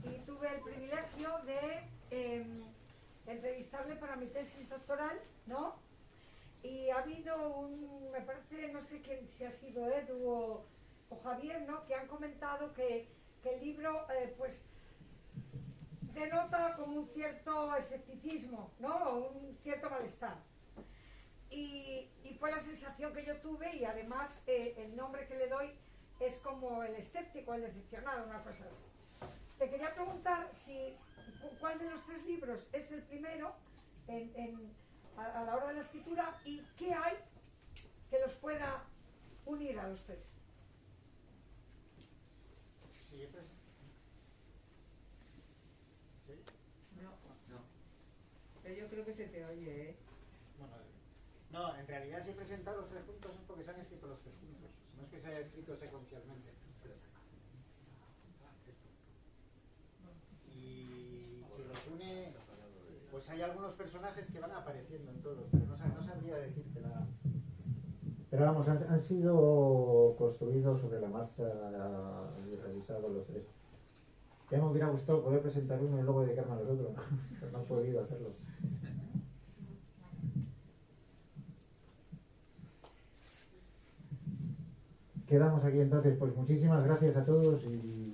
y tuve el privilegio de entrevistarle para mi tesis doctoral, ¿no? Y ha habido me parece, no sé quién, si ha sido Edu o Javier, ¿no? Que han comentado que el libro, pues, denota como un cierto escepticismo, ¿no? O un cierto malestar. Y fue la sensación que yo tuve y además el nombre que le doy es como el escéptico, el decepcionado, una cosa así. Te quería preguntar cuál de los tres libros es el primero a la hora de la escritura y qué hay que los pueda unir a los tres. No. Pero yo creo que se te oye, ¿eh? Bueno, no, en realidad si he presentado los tres juntos es porque se han escrito los tres juntos. No es que se haya escrito secuencialmente. Y que los une, pues hay algunos personajes que van apareciendo en todos, pero no sabría decirte nada. Pero vamos, han sido construidos sobre la marcha y revisados los tres. Ya me hubiera gustado poder presentar uno y luego dedicarme a los otros, pero no he podido hacerlo. Quedamos aquí entonces, pues muchísimas gracias a todos y